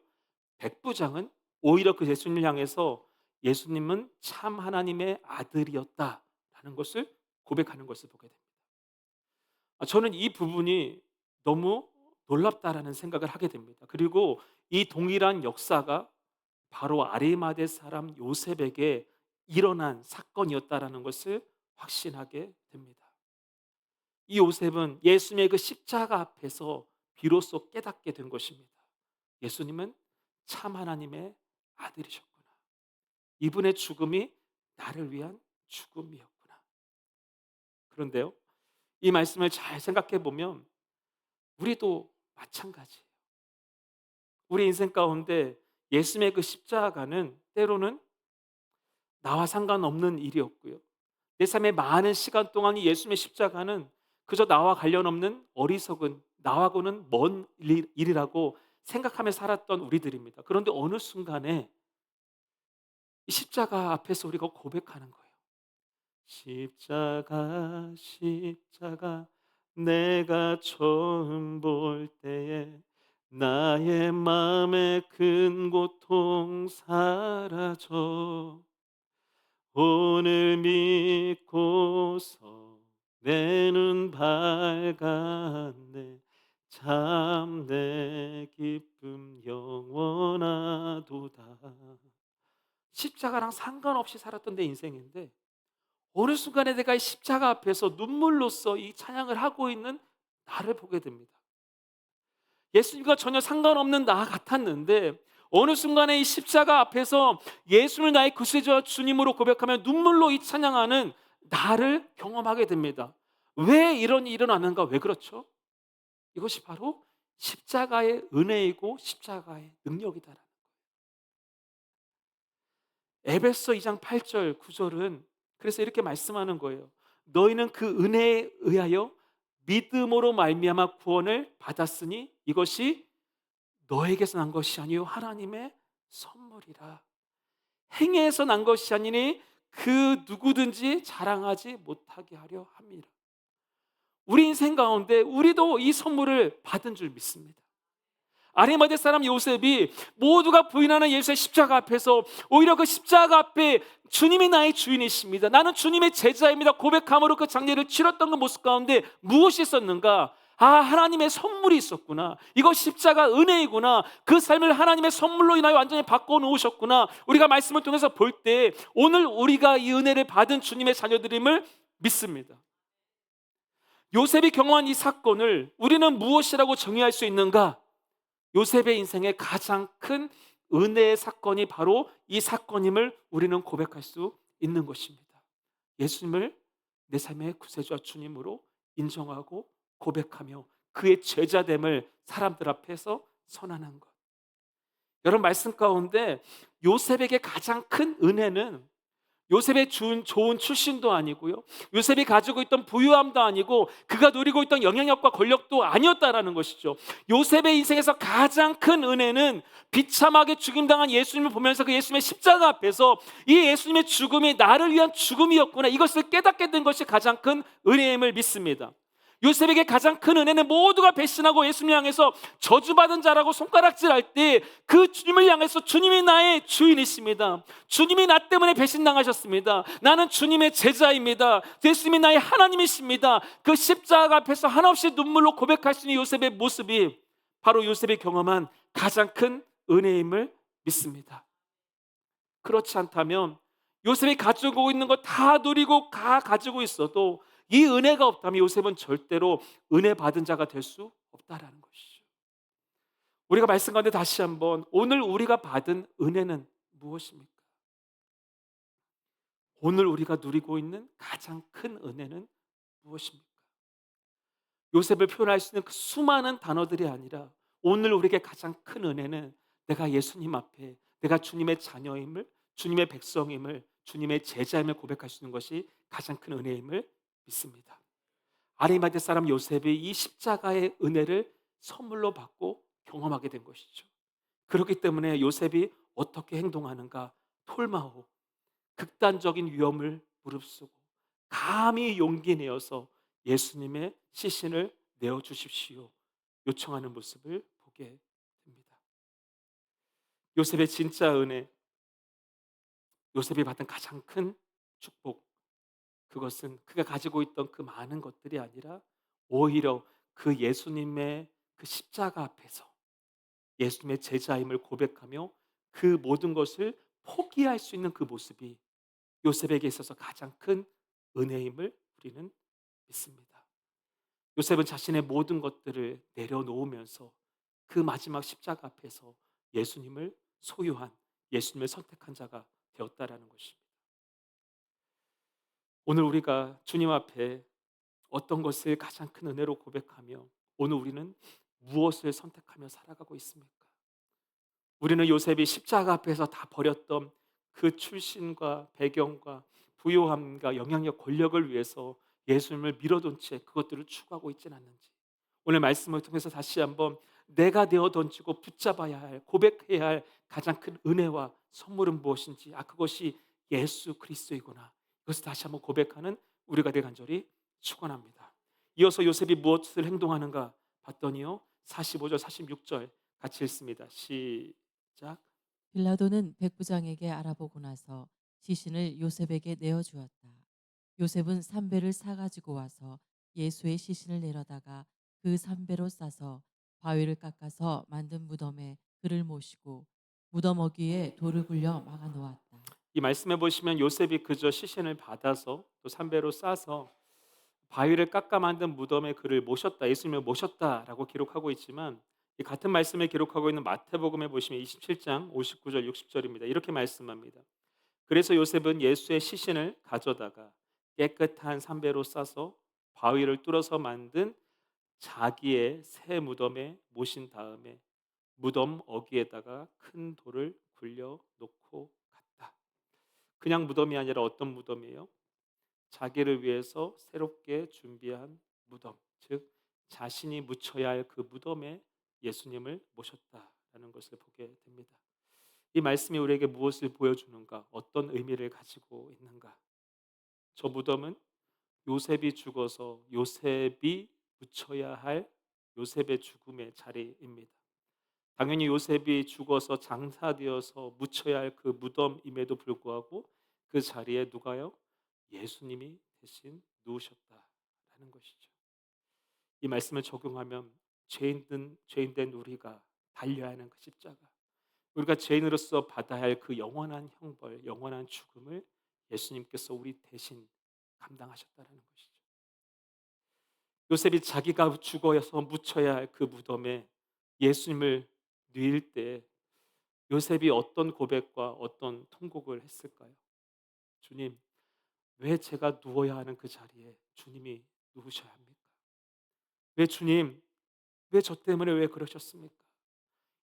백부장은 오히려 그 예수님을 향해서 예수님은 참 하나님의 아들이었다라는 것을 고백하는 것을 보게 됩니다. 저는 이 부분이 너무 놀랍다라는 생각을 하게 됩니다. 그리고 이 동일한 역사가 바로 아리마대 사람 요셉에게 일어난 사건이었다라는 것을 확신하게 됩니다. 이 요셉은 예수님의 그 십자가 앞에서 비로소 깨닫게 된 것입니다. 예수님은 참 하나님의 아들이셨구나. 이분의 죽음이 나를 위한 죽음이었구나. 그런데요, 이 말씀을 잘 생각해 보면 우리도 마찬가지예요. 우리 인생 가운데 예수님의 그 십자가는 때로는 나와 상관없는 일이었고요, 내 삶의 많은 시간 동안 이 예수님의 십자가는 그저 나와 관련 없는 어리석은, 나하고는 먼 일이라고 생각하며 살았던 우리들입니다. 그런데 어느 순간에 이 십자가 앞에서 우리가 고백하는 거예요. 십자가 십자가 내가 처음 볼 때에 나의 마음의 큰 고통 사라져 오늘 믿고서 내 눈 밝았네 참 내 기쁨 영원하도다. 십자가랑 상관없이 살았던 내 인생인데 어느 순간에 내가 이 십자가 앞에서 눈물로써 이 찬양을 하고 있는 나를 보게 됩니다. 예수님과 전혀 상관없는 나 같았는데 어느 순간에 이 십자가 앞에서 예수를 나의 구세주와 주님으로 고백하며 눈물로 이 찬양하는 나를 경험하게 됩니다. 왜 이런 일이 일어나는가? 왜 그렇죠? 이것이 바로 십자가의 은혜이고 십자가의 능력이다라는 거예요. 에베소 2장 8절 9절은 그래서 이렇게 말씀하는 거예요. 너희는 그 은혜에 의하여 믿음으로 말미암아 구원을 받았으니 이것이 너에게서 난 것이 아니요 하나님의 선물이라. 행위에서 난 것이 아니니 그 누구든지 자랑하지 못하게 하려 함이라. 우리 인생 가운데 우리도 이 선물을 받은 줄 믿습니다. 아리마대 사람 요셉이 모두가 부인하는 예수의 십자가 앞에서 오히려 그 십자가 앞에 주님이 나의 주인이십니다, 나는 주님의 제자입니다 고백함으로 그 장례를 치렀던 그 모습 가운데 무엇이 있었는가? 하나님의 선물이 있었구나. 이거 십자가 은혜이구나. 그 삶을 하나님의 선물로 인하여 완전히 바꿔놓으셨구나. 우리가 말씀을 통해서 볼 때 오늘 우리가 이 은혜를 받은 주님의 자녀들임을 믿습니다. 요셉이 경험한 이 사건을 우리는 무엇이라고 정의할 수 있는가? 요셉의 인생의 가장 큰 은혜의 사건이 바로 이 사건임을 우리는 고백할 수 있는 것입니다. 예수님을 내 삶의 구세주와 주님으로 인정하고 고백하며 그의 제자됨을 사람들 앞에서 선언한 것. 여러분, 말씀 가운데 요셉에게 가장 큰 은혜는 요셉의 좋은 출신도 아니고요, 요셉이 가지고 있던 부유함도 아니고 그가 누리고 있던 영향력과 권력도 아니었다라는 것이죠. 요셉의 인생에서 가장 큰 은혜는 비참하게 죽임당한 예수님을 보면서 그 예수님의 십자가 앞에서 이 예수님의 죽음이 나를 위한 죽음이었구나, 이것을 깨닫게 된 것이 가장 큰 은혜임을 믿습니다. 요셉에게 가장 큰 은혜는 모두가 배신하고 예수님을 향해서 저주받은 자라고 손가락질할 때 그 주님을 향해서 주님이 나의 주인이십니다, 주님이 나 때문에 배신당하셨습니다, 나는 주님의 제자입니다, 예수님이 나의 하나님이십니다, 그 십자가 앞에서 한없이 눈물로 고백할 수 있는 요셉의 모습이 바로 요셉이 경험한 가장 큰 은혜임을 믿습니다. 그렇지 않다면 요셉이 가지고 있는 거 다 누리고 다 가지고 있어도 이 은혜가 없다면 요셉은 절대로 은혜 받은 자가 될 수 없다라는 것이죠. 우리가 말씀 가운데 다시 한번, 오늘 우리가 받은 은혜는 무엇입니까? 오늘 우리가 누리고 있는 가장 큰 은혜는 무엇입니까? 요셉을 표현할 수 있는 그 수많은 단어들이 아니라 오늘 우리에게 가장 큰 은혜는 내가 예수님 앞에 내가 주님의 자녀임을, 주님의 백성임을, 주님의 제자임을 고백할 수 있는 것이 가장 큰 은혜임을 믿습니다. 아리마대 사람 요셉이 이 십자가의 은혜를 선물로 받고 경험하게 된 것이죠. 그렇기 때문에 요셉이 어떻게 행동하는가 톨마오, 극단적인 위험을 무릅쓰고 감히 용기 내어서 예수님의 시신을 내어주십시오 요청하는 모습을 보게 됩니다. 요셉의 진짜 은혜, 요셉이 받은 가장 큰 축복, 그것은 그가 가지고 있던 그 많은 것들이 아니라 오히려 그 예수님의 그 십자가 앞에서 예수님의 제자임을 고백하며 그 모든 것을 포기할 수 있는 그 모습이 요셉에게 있어서 가장 큰 은혜임을 우리는 믿습니다. 요셉은 자신의 모든 것들을 내려놓으면서 그 마지막 십자가 앞에서 예수님을 소유한, 예수님을 선택한 자가 되었다라는 것입니다. 오늘 우리가 주님 앞에 어떤 것을 가장 큰 은혜로 고백하며 오늘 우리는 무엇을 선택하며 살아가고 있습니까? 우리는 요셉이 십자가 앞에서 다 버렸던 그 출신과 배경과 부요함과 영향력, 권력을 위해서 예수님을 밀어둔 채 그것들을 추구하고 있지는 않는지, 오늘 말씀을 통해서 다시 한번 내가 되어 던지고 붙잡아야 할, 고백해야 할 가장 큰 은혜와 선물은 무엇인지, 그것이 예수 그리스도이구나, 이것을 다시 한번 고백하는 우리가 되길 간절히 축원합니다. 이어서 요셉이 무엇을 행동하는가 봤더니요, 45절 46절 같이 읽습니다. 시작. 빌라도는 백부장에게 알아보고 나서 시신을 요셉에게 내어 주었다. 요셉은 삼배를 사 가지고 와서 예수의 시신을 내려다가 그 삼배로 싸서 바위를 깎아서 만든 무덤에 그를 모시고 무덤 어귀에 돌을 굴려 막아 놓았다. 이 말씀해 보시면 요셉이 그저 시신을 받아서 또 삼배로 싸서 바위를 깎아 만든 무덤에 그를 모셨다, 예수님을 모셨다라고 기록하고 있지만, 이 같은 말씀을 기록하고 있는 마태복음에 보시면 27장 59절 60절입니다. 이렇게 말씀합니다. 그래서 요셉은 예수의 시신을 가져다가 깨끗한 삼배로 싸서 바위를 뚫어서 만든 자기의 새 무덤에 모신 다음에 무덤 어귀에다가 큰 돌을 굴려 놓고 갔다. 그냥 무덤이 아니라 어떤 무덤이에요? 자기를 위해서 새롭게 준비한 무덤, 즉 자신이 묻혀야 할 그 무덤에 예수님을 모셨다라는 것을 보게 됩니다. 이 말씀이 우리에게 무엇을 보여주는가? 어떤 의미를 가지고 있는가? 저 무덤은 요셉이 죽어서 요셉이 묻혀야 할 요셉의 죽음의 자리입니다. 당연히 요셉이 죽어서 장사되어서 묻혀야 할 그 무덤임에도 불구하고 그 자리에 누가요? 예수님이 대신 누우셨다라는 것이죠. 이 말씀을 적용하면 죄인된 우리가 달려야 하는 그 십자가, 우리가 죄인으로서 받아야 할 그 영원한 형벌, 영원한 죽음을 예수님께서 우리 대신 감당하셨다는 것이죠. 요셉이 자기가 죽어서 묻혀야 할 그 무덤에 예수님을 뉘을 때 요셉이 어떤 고백과 어떤 통곡을 했을까요? 주님, 왜 제가 누워야 하는 그 자리에 주님이 누우셔야 합니까? 왜 주님, 왜 저 때문에 왜 그러셨습니까?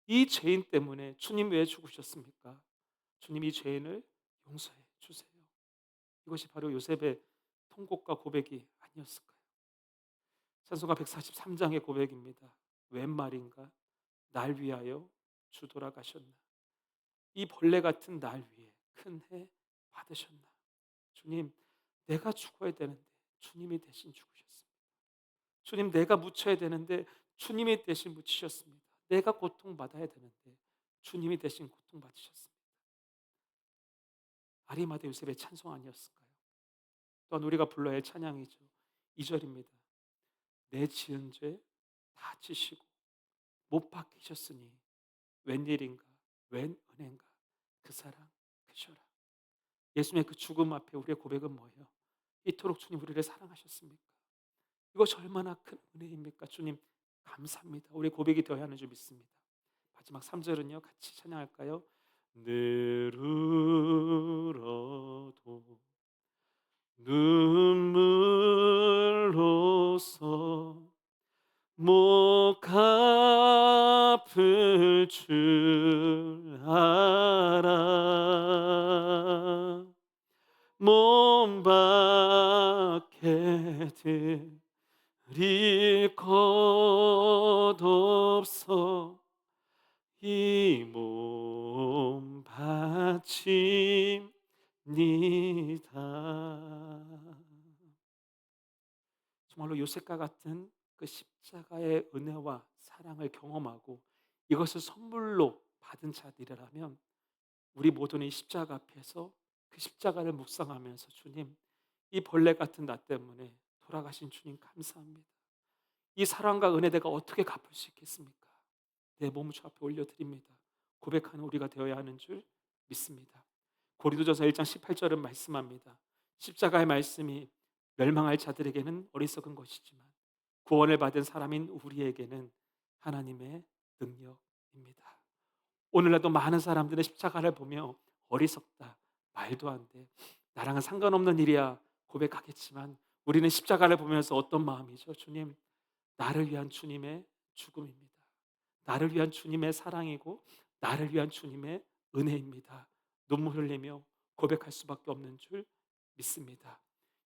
이 죄인 때문에 주님 왜 죽으셨습니까? 주님, 이 죄인을 용서해 주세요. 이것이 바로 요셉의 통곡과 고백이 아니었을까요? 찬송가 143장의 고백입니다. 웬 말인가? 날 위하여 주 돌아가셨나? 이 벌레 같은 날 위해 큰 해 받으셨나? 주님, 내가 죽어야 되는데 주님이 대신 죽으셨습니다. 주님, 내가 묻혀야 되는데 주님이 대신 묻히셨습니다. 내가 고통받아야 되는데 주님이 대신 고통받으셨습니다. 아리마다 요셉의 찬송 아니었을까요? 또한 우리가 불러야 할 찬양이죠. 2절입니다. 내 지은 죄 다 지시고 못 박히셨으니 웬일인가 웬 은혜인가 그 사랑 그셔라. 예수님의 그 죽음 앞에 우리의 고백은 뭐예요? 이토록 주님 우리를 사랑하셨습니까? 이것이 얼마나 큰 은혜입니까? 주님 감사합니다. 우리 고백이 되어야 하는 줄 믿습니다. 마지막 3절은요 같이 찬양할까요? 늘 울어도 눈물로써 못 갚을 줄 알아 몸 밖에 드릴 것 없어 이 몸 바칩니다. 정말로 요셉과 같은 그 십자가의 은혜와 사랑을 경험하고 이것을 선물로 받은 자들이라면 우리 모두는 이 십자가 앞에서 그 십자가를 묵상하면서 주님, 이 벌레 같은 나 때문에 돌아가신 주님 감사합니다. 이 사랑과 은혜 내가 어떻게 갚을 수 있겠습니까? 내 몸을 주 앞에 올려드립니다. 고백하는 우리가 되어야 하는 줄 믿습니다. 고린도전서 1장 18절은 말씀합니다. 십자가의 말씀이 멸망할 자들에게는 어리석은 것이지만 구원을 받은 사람인 우리에게는 하나님의 능력입니다. 오늘날도 많은 사람들은 십자가를 보며 어리석다, 말도 안 돼, 나랑은 상관없는 일이야 고백하겠지만 우리는 십자가를 보면서 어떤 마음이죠? 주님, 나를 위한 주님의 죽음입니다. 나를 위한 주님의 사랑이고 나를 위한 주님의 은혜입니다. 눈물 흘리며 고백할 수밖에 없는 줄 믿습니다.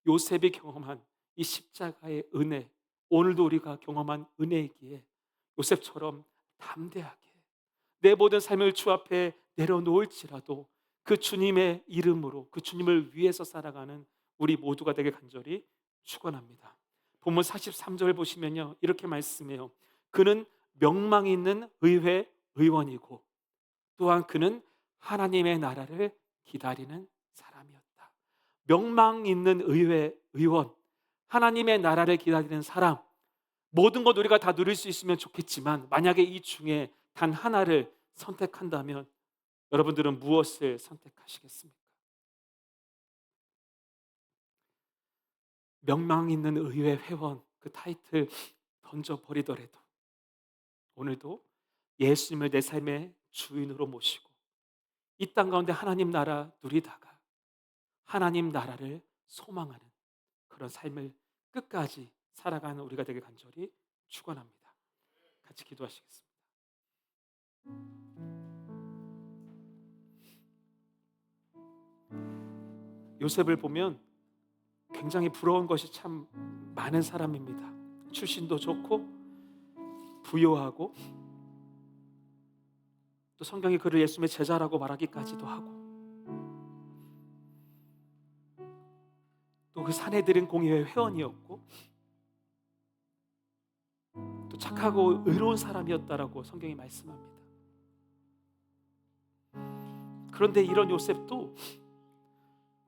요셉이 경험한 이 십자가의 은혜, 오늘도 우리가 경험한 은혜이기에 요셉처럼 담대하게 내 모든 삶을 주 앞에 내려놓을지라도 그 주님의 이름으로 그 주님을 위해서 살아가는 우리 모두가 되게 간절히 축원합니다. 본문 43절 보시면요 이렇게 말씀해요. 그는 명망 있는 의회 의원이고 또한 그는 하나님의 나라를 기다리는 사람이었다. 명망 있는 의회 의원, 하나님의 나라를 기다리는 사람, 모든 것 우리가 다 누릴 수 있으면 좋겠지만 만약에 이 중에 단 하나를 선택한다면 여러분들은 무엇을 선택하시겠습니까? 명망 있는 의회 회원 그 타이틀 던져버리더라도 오늘도 예수님을 내 삶의 주인으로 모시고 이 땅 가운데 하나님 나라 누리다가 하나님 나라를 소망하는 그런 삶을 끝까지 살아가는 우리가 되게 간절히 축원합니다. 같이 기도하시겠습니다. 요셉을 보면 굉장히 부러운 것이 참 많은 사람입니다. 출신도 좋고 부유하고 또 성경이 그를 예수님의 제자라고 말하기까지도 하고 또 그 사내들인 공의회 회원이었고 또 착하고 의로운 사람이었다라고 성경이 말씀합니다. 그런데 이런 요셉도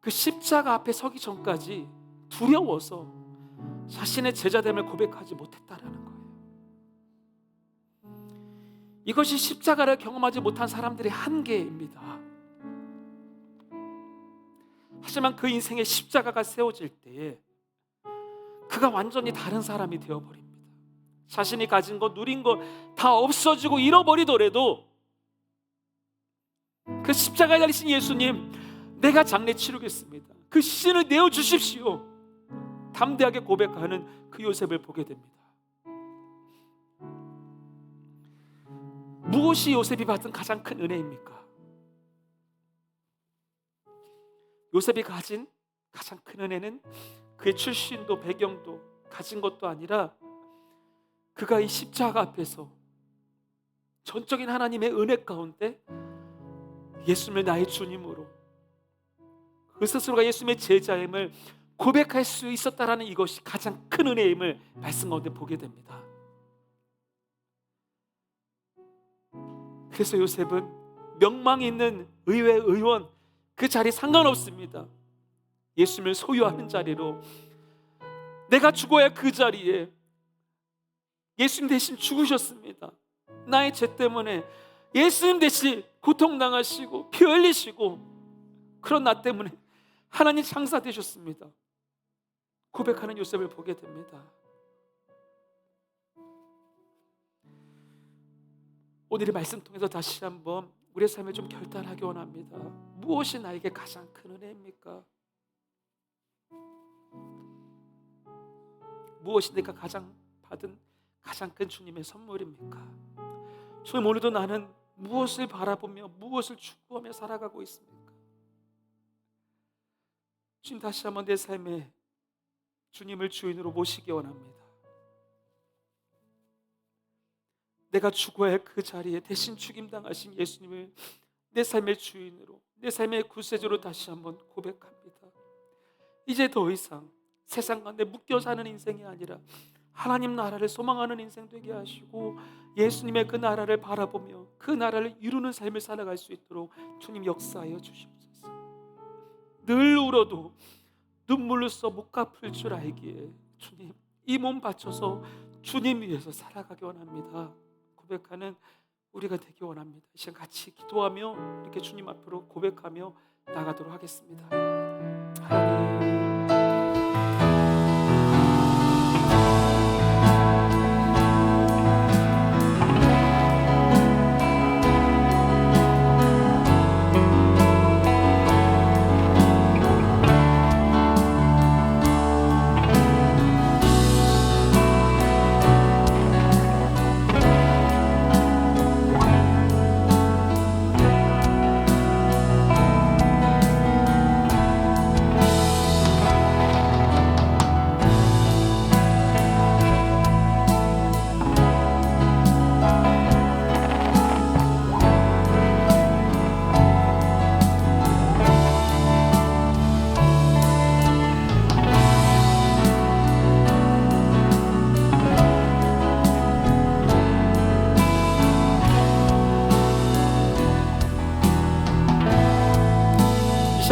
그 십자가 앞에 서기 전까지 두려워서 자신의 제자됨을 고백하지 못했다라는 거예요. 이것이 십자가를 경험하지 못한 사람들의 한계입니다. 하지만 그 인생에 십자가가 세워질 때에 그가 완전히 다른 사람이 되어버립니다. 자신이 가진 것, 누린 것 다 없어지고 잃어버리더라도 그 십자가에 달리신 예수님, 내가 장례 치르겠습니다, 그 시신을 내어주십시오, 담대하게 고백하는 그 요셉을 보게 됩니다. 무엇이 요셉이 받은 가장 큰 은혜입니까? 요셉이 가진 가장 큰 은혜는 그의 출신도 배경도 가진 것도 아니라 그가 이 십자가 앞에서 전적인 하나님의 은혜 가운데 예수님을 나의 주님으로, 그 스스로가 예수님의 제자임을 고백할 수 있었다라는 이것이 가장 큰 은혜임을 말씀 가운데 보게 됩니다. 그래서 요셉은 명망 있는 의회 의원, 그 자리 상관없습니다. 예수님을 소유하는 자리로, 내가 죽어야 그 자리에 예수님 대신 죽으셨습니다. 나의 죄 때문에 예수님 대신 고통당하시고 피 흘리시고, 그런 나 때문에 하나님 장사되셨습니다. 고백하는 요셉을 보게 됩니다. 오늘의 말씀 통해서 다시 한번 우리의 삶을 좀 결단하기 원합니다. 무엇이 나에게 가장 큰 은혜입니까? 무엇이 내가 받은 가장 큰 주님의 선물입니까? 주님, 오늘도 나는 무엇을 바라보며 무엇을 추구하며 살아가고 있습니까? 주님, 다시 한번 내 삶에 주님을 주인으로 모시기 원합니다. 내가 죽어야 할 그 자리에 대신 죽임당하신 예수님을 내 삶의 주인으로, 내 삶의 구세주로 다시 한번 고백합니다. 이제 더 이상 세상 가운데 묶여 사는 인생이 아니라 하나님 나라를 소망하는 인생 되게 하시고, 예수님의 그 나라를 바라보며 그 나라를 이루는 삶을 살아갈 수 있도록 주님 역사하여 주시옵소서. 늘 울어도 눈물로써 못 갚을 줄 알기에 주님, 이 몸 바쳐서 주님 위해서 살아가기 원합니다. 고백하는 우리가 되기 원합니다. 이 시간 같이 기도하며 이렇게 주님 앞으로 고백하며 나가도록 하겠습니다. 하나님,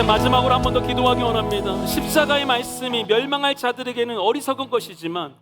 마지막으로 한 번 더 기도하기 원합니다. 십자가의 말씀이 멸망할 자들에게는 어리석은 것이지만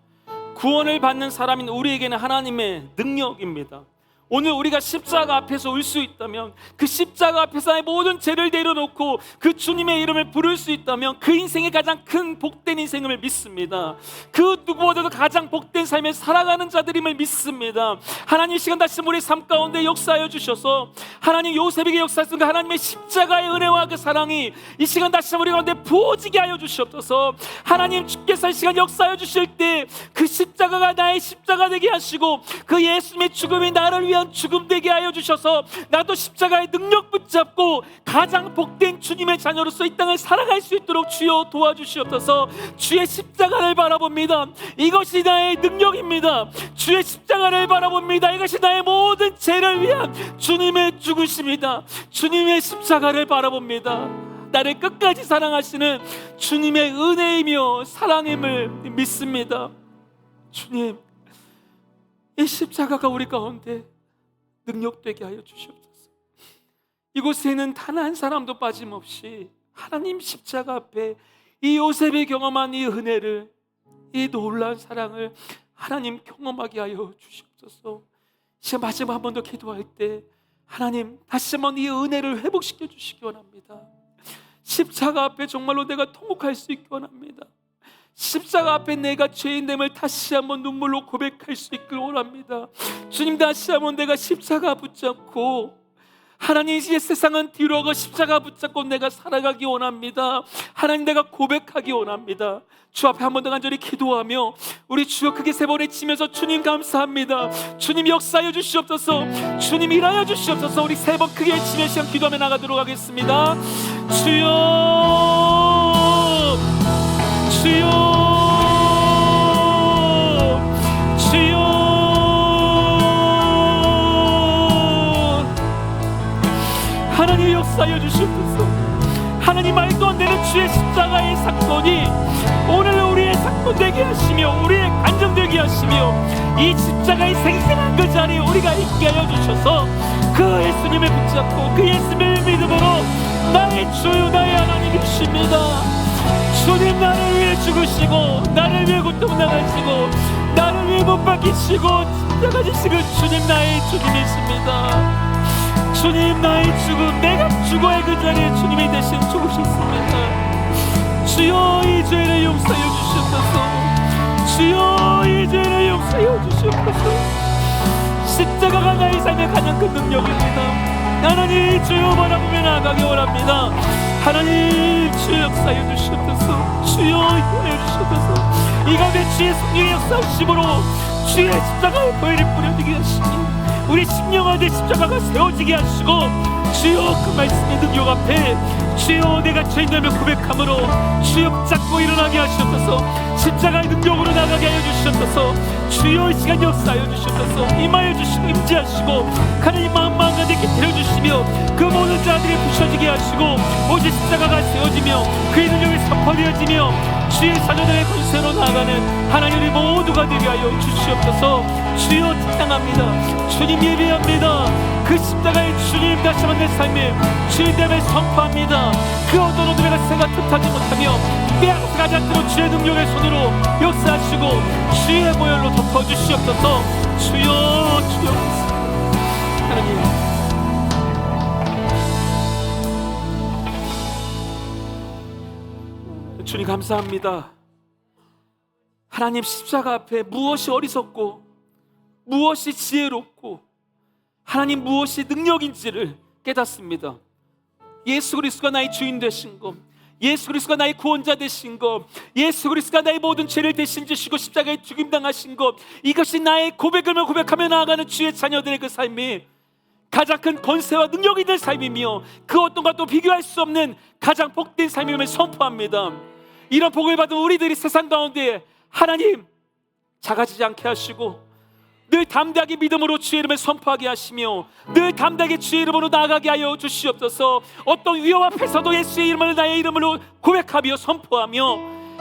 구원을 받는 사람인 우리에게는 하나님의 능력입니다. 오늘 우리가 십자가 앞에서 울 수 있다면, 그 십자가 앞에서 나의 모든 죄를 내려놓고 그 주님의 이름을 부를 수 있다면 그 인생이 가장 큰 복된 인생임을 믿습니다. 그 누구보다도 가장 복된 삶을 살아가는 자들임을 믿습니다. 하나님, 이 시간 다시 우리 삶 가운데 역사하여 주셔서 하나님 요셉에게 역사했던 그 하나님의 십자가의 은혜와 그 사랑이 이 시간 다시 우리 가운데 부어지게 하여 주시옵소서. 하나님, 주께서 이 시간 역사하여 주실 때 그 십자가가 나의 십자가 되게 하시고 그 예수님의 죽음이 나를 위한 죽음 되게 하여 주셔서 나도 십자가의 능력 붙잡고 가장 복된 주님의 자녀로서 이 땅을 살아갈 수 있도록 주여 도와주시옵소서. 주의 십자가를 바라봅니다. 이것이 나의 능력입니다. 주의 십자가를 바라봅니다. 이것이 나의 모든 죄를 위한 주님의 죽으심이다. 주님의 십자가를 바라봅니다. 나를 끝까지 사랑하시는 주님의 은혜이며 사랑임을 믿습니다. 주님, 이 십자가가 우리 가운데 능력되게 하여 주시옵소서. 이곳에는 단 한 사람도 빠짐없이 하나님 십자가 앞에 이 요셉이 경험한 이 은혜를, 이 놀라운 사랑을 하나님 경험하게 하여 주시옵소서. 이제 마지막 한 번 더 기도할 때 하나님 다시 한번 이 은혜를 회복시켜 주시기 원합니다. 십자가 앞에 정말로 내가 통곡할 수 있게 원합니다. 십자가 앞에 내가 죄인됨을 다시 한번 눈물로 고백할 수 있길 원합니다. 주님, 다시 한번 내가 십자가 붙잡고, 하나님, 이제 세상은 뒤로 하고 십자가 붙잡고 내가 살아가기 원합니다. 하나님, 내가 고백하기 원합니다. 주 앞에 한 번 더 간절히 기도하며 우리 주여 크게 세 번 외치면서 주님 감사합니다, 주님 역사하여 주시옵소서, 주님 일하여 주시옵소서. 우리 세 번 크게 외치며 시간 기도하며 나가도록 하겠습니다. 주여, 주여, 주여. 하나님 역사하여 주시옵소서. 하나님, 말도 안 되는 주의 십자가의 사건이 오늘 우리의 사건 되게 하시며 우리의 간증 되게 하시며 이 십자가의 생생한 그 자리에 우리가 있게 하여 주셔서 그 예수님을 붙잡고 그 예수님을 믿음으로 나의 주요 나의 하나님이십니다. 주님, 나를 위해 죽으시고 나를 위해 고통당하시고 나를 위해 못 박히시고 십자가 지시고 주님, 나의 주님이십니다. 주님, 나의 죽음, 내가 죽어야 그 자리에 주님이 대신 죽으셨습니다. 주여, 이 죄를 용서해 주시옵소서. 주여, 이 죄를 용서해 주시옵소서. 십자가가 나의 삶의 가장 큰 능력입니다. 하나님, 주여 바라보며 나아가기 원합니다. 하나님, 주여 역사해 주시옵소서. 주여 인도하여 주시옵소서. 이 가운데 주의 성령의 역사하심으로 주의 십자가의 보혈이 뿌려지게 하시니 우리 심령한테 십자가가 세워지게 하시고, 주여 그 말씀의 능력 앞에 주여 내가 죄인됨을 고백함으로 주여 붙잡고 일어나게 하시옵소서. 십자가의 능력으로 나가게 하여 주시옵소서. 주여 이 시간 역사하여 주시옵소서. 임하여 주시고 임재하시고 하나님 마음 가득히 데려주시며 그 모든 자들이 부셔지게 하시고 오직 십자가가 세워지며 그의 능력이 선포되어지며 주의 자녀들의 권세로 나아가는 하나님 우리 모두가 되게 하여 주시옵소서. 주여 찬양합니다. 주님 예배합니다. 그 십자가의 주님, 다시 한번 내 삶에 주님됨을 선포합니다. 그 어떤 어둠의 가시가 틈타지 못하며 빼앗아가지 않도록 주의 능력의 손으로 역사하시고 주의 보혈로 덮어주시옵소서. 주여, 주여 하나님, 주님 감사합니다. 하나님, 십자가 앞에 무엇이 어리석고 무엇이 지혜롭고 하나님 무엇이 능력인지를 깨닫습니다. 예수 그리스도가 나의 주인 되신 것, 예수 그리스도가 나의 구원자 되신 것, 예수 그리스도가 나의 모든 죄를 대신 지시고 십자가에 죽임당하신 것, 이것이 나의 고백을 고백하며 나아가는 주의 자녀들의 그 삶이 가장 큰 권세와 능력이 될 삶이며 그 어떤 것도 비교할 수 없는 가장 복된 삶임을 선포합니다. 이런 복을 받은 우리들이 세상 가운데 하나님 작아지지 않게 하시고 늘 담대하게 믿음으로 주의 이름을 선포하게 하시며 늘 담대하게 주의 이름으로 나아가게 하여 주시옵소서. 어떤 위험 앞에서도 예수의 이름을 나의 이름으로 고백하며 선포하며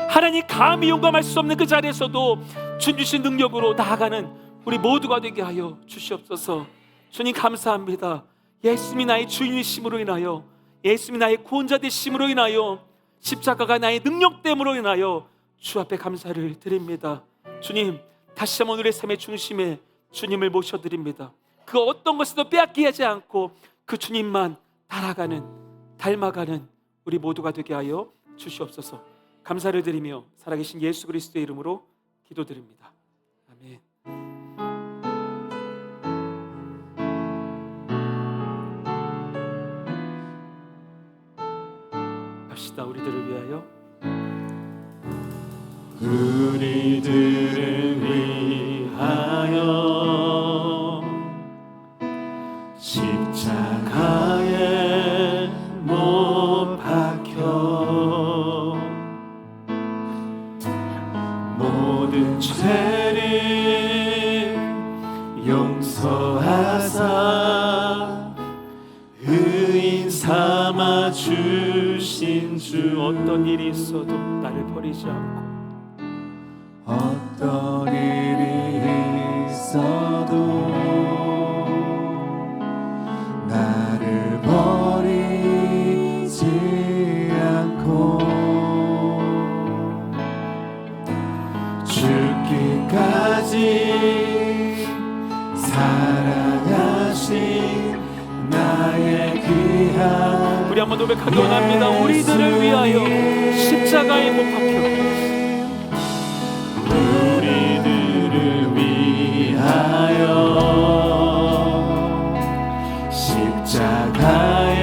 하나님 감히 용감할 수 없는 그 자리에서도 주님 주신 능력으로 나아가는 우리 모두가 되게 하여 주시옵소서. 주님 감사합니다. 예수님이 나의 주인이심으로 인하여, 예수님이 나의 구원자 되심으로 인하여, 십자가가 나의 능력됨으로 인하여 주 앞에 감사를 드립니다. 주님, 다시 한번 우리의 삶의 중심에 주님을 모셔드립니다. 그 어떤 것에도 빼앗기지 하지 않고 그 주님만 따라가는, 닮아가는 우리 모두가 되게 하여 주시옵소서. 감사를 드리며 살아계신 예수 그리스도의 이름으로 기도드립니다. 아멘. 합시다. 우리들을 위하여. 우리들을 위하여 십자가에 못 박혀 모든 죄를 용서하사 의인 삼아 주신 주, 어떤 일이 있어도 나를 버리지 않고 어떤 일이 있어도 나를 버리지 않고 죽기까지 사랑하신 나의 귀한 우리 한 번 더 고백하기 원합니다. 우리들을 위하여 십자가에 못 박혀 우리들을 위하여 십자가에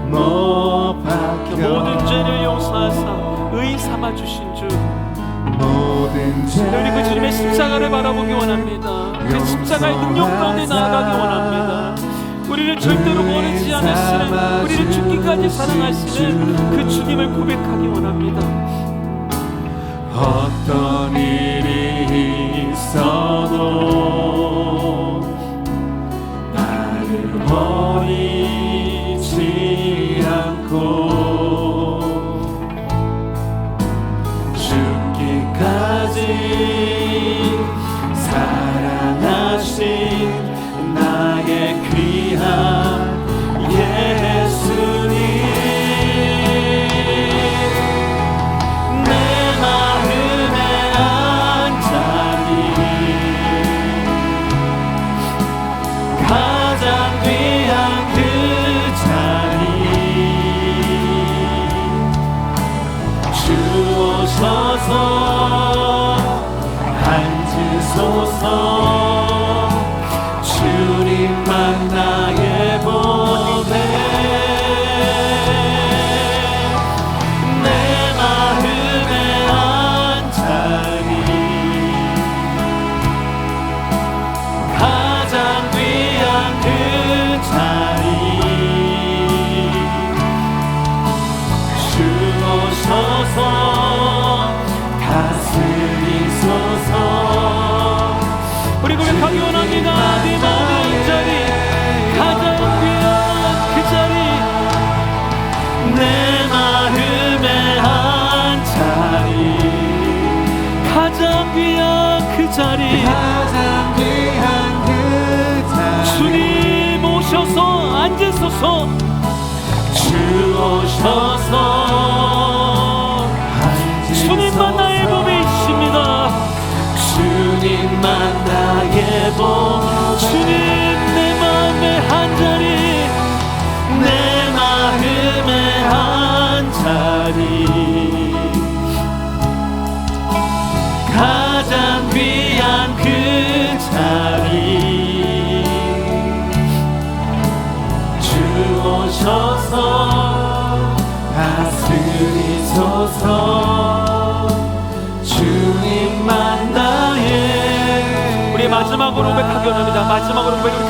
못 박혀 모든 죄를 용서하사 의인 삼아 주신 주, 모든 우리 그 주님의 십자가를 바라보기 원합니다. 그 십자가의 능력 가운데 나아가기 원합니다. 우리를 절대로 버리지 않으시는, 우리를 죽기까지 사랑하시는 그 주님을 고백하기 원합니다. 어떤 일이 있어도 나를 버리지 않고 죽기까지 사랑하신 나의 귀한 예수님, 내 마음에 앉아니 가장 귀한 그 자리 주오셔서 앉으소서. 주님만 나의 보배, 내 마음에 앉아니 가장 귀한 그 자리 주오셔서 다스리소서. 우리 고백하기 원합니다. 네 마음의 자리, 가장 귀한 그 자리, 내 마음에 앉아니 가장 귀한 그 자리, 가장 귀한 그 자리 주님 오셔서 앉으소서. 주 오셔서 주님만 나의 보배이십니다. 주님만 나의 복 주님 내 마음의 한 자리, 내 마음에 앉아니 가장 귀한 그 자리 주 오셔서 다스리소서. 주님만 나의 우리 마지막으로 고백하기 원합니다. 마지막으로 고백, 우리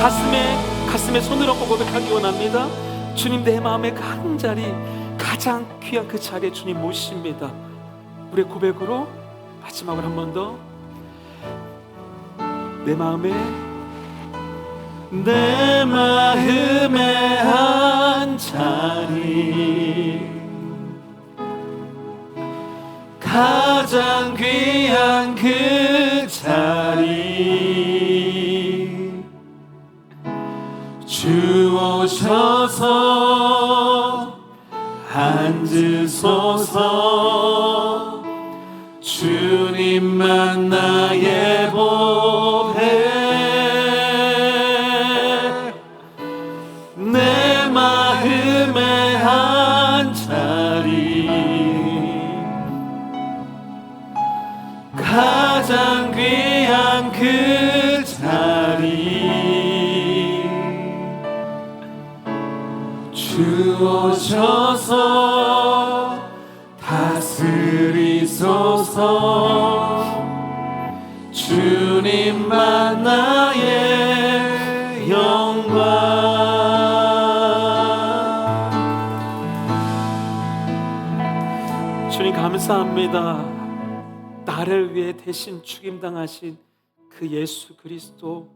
가슴에 손을 얹고 고백하기 원합니다. 주님 내 마음의 한 자리, 가장 귀한 그 자리에 주님 모십니다. 우리 고백으로 마지막으로 한 번 더, 내 마음에 한 자리 가장 귀한 그 자리 주 오셔서 앉으소서. 주님만 나의 보배, 내 마음에 한 자리 가장 귀한 그 자리 주 오셔서 다스리소서. 주님만 나의 영광. 주님 감사합니다. 나를 위해 대신 죽임당하신 그 예수 그리스도,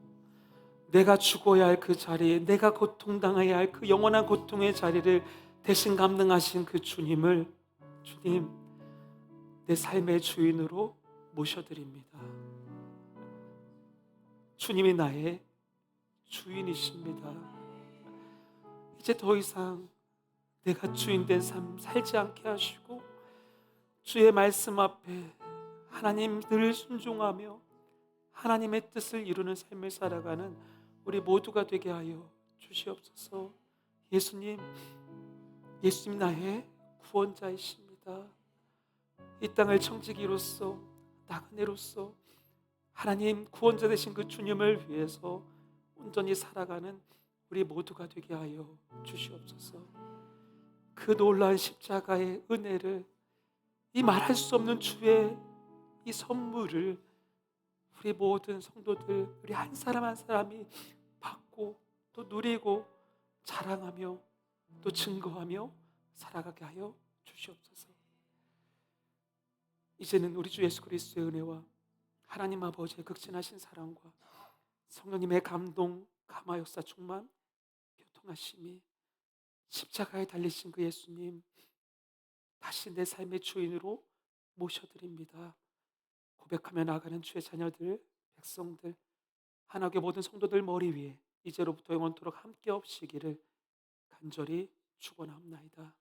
내가 죽어야 할 그 자리에, 내가 고통당해야 할 그 영원한 고통의 자리를 대신 감당하신 그 주님을, 주님 내 삶의 주인으로 모셔드립니다. 주님이 나의 주인이십니다. 이제 더 이상 내가 주인된 삶 살지 않게 하시고, 주의 말씀 앞에 하나님 늘 순종하며 하나님의 뜻을 이루는 삶을 살아가는 우리 모두가 되게 하여 주시옵소서. 예수님, 예수님 나의 구원자이십니다. 이 땅을 청지기로서 나그네로서 하나님 구원자 되신 그 주님을 위해서 온전히 살아가는 우리 모두가 되게 하여 주시옵소서. 그 놀라운 십자가의 은혜를, 이 말할 수 없는 주의 이 선물을 우리 모든 성도들, 우리 한 사람 한 사람이 받고 또 누리고 자랑하며 또 증거하며 살아가게 하여 주시옵소서. 이제는 우리 주 예수 그리스도의 은혜와 하나님 아버지의 극진하신 사랑과 성령님의 감동, 감화 역사 충만, 교통하심이 십자가에 달리신 그 예수님 다시 내 삶의 주인으로 모셔드립니다. 고백하며 나아가는 주의 자녀들, 백성들, 하나님의 모든 성도들 머리 위에 이제로부터 영원토록 함께 없시기를 간절히 축원합니다.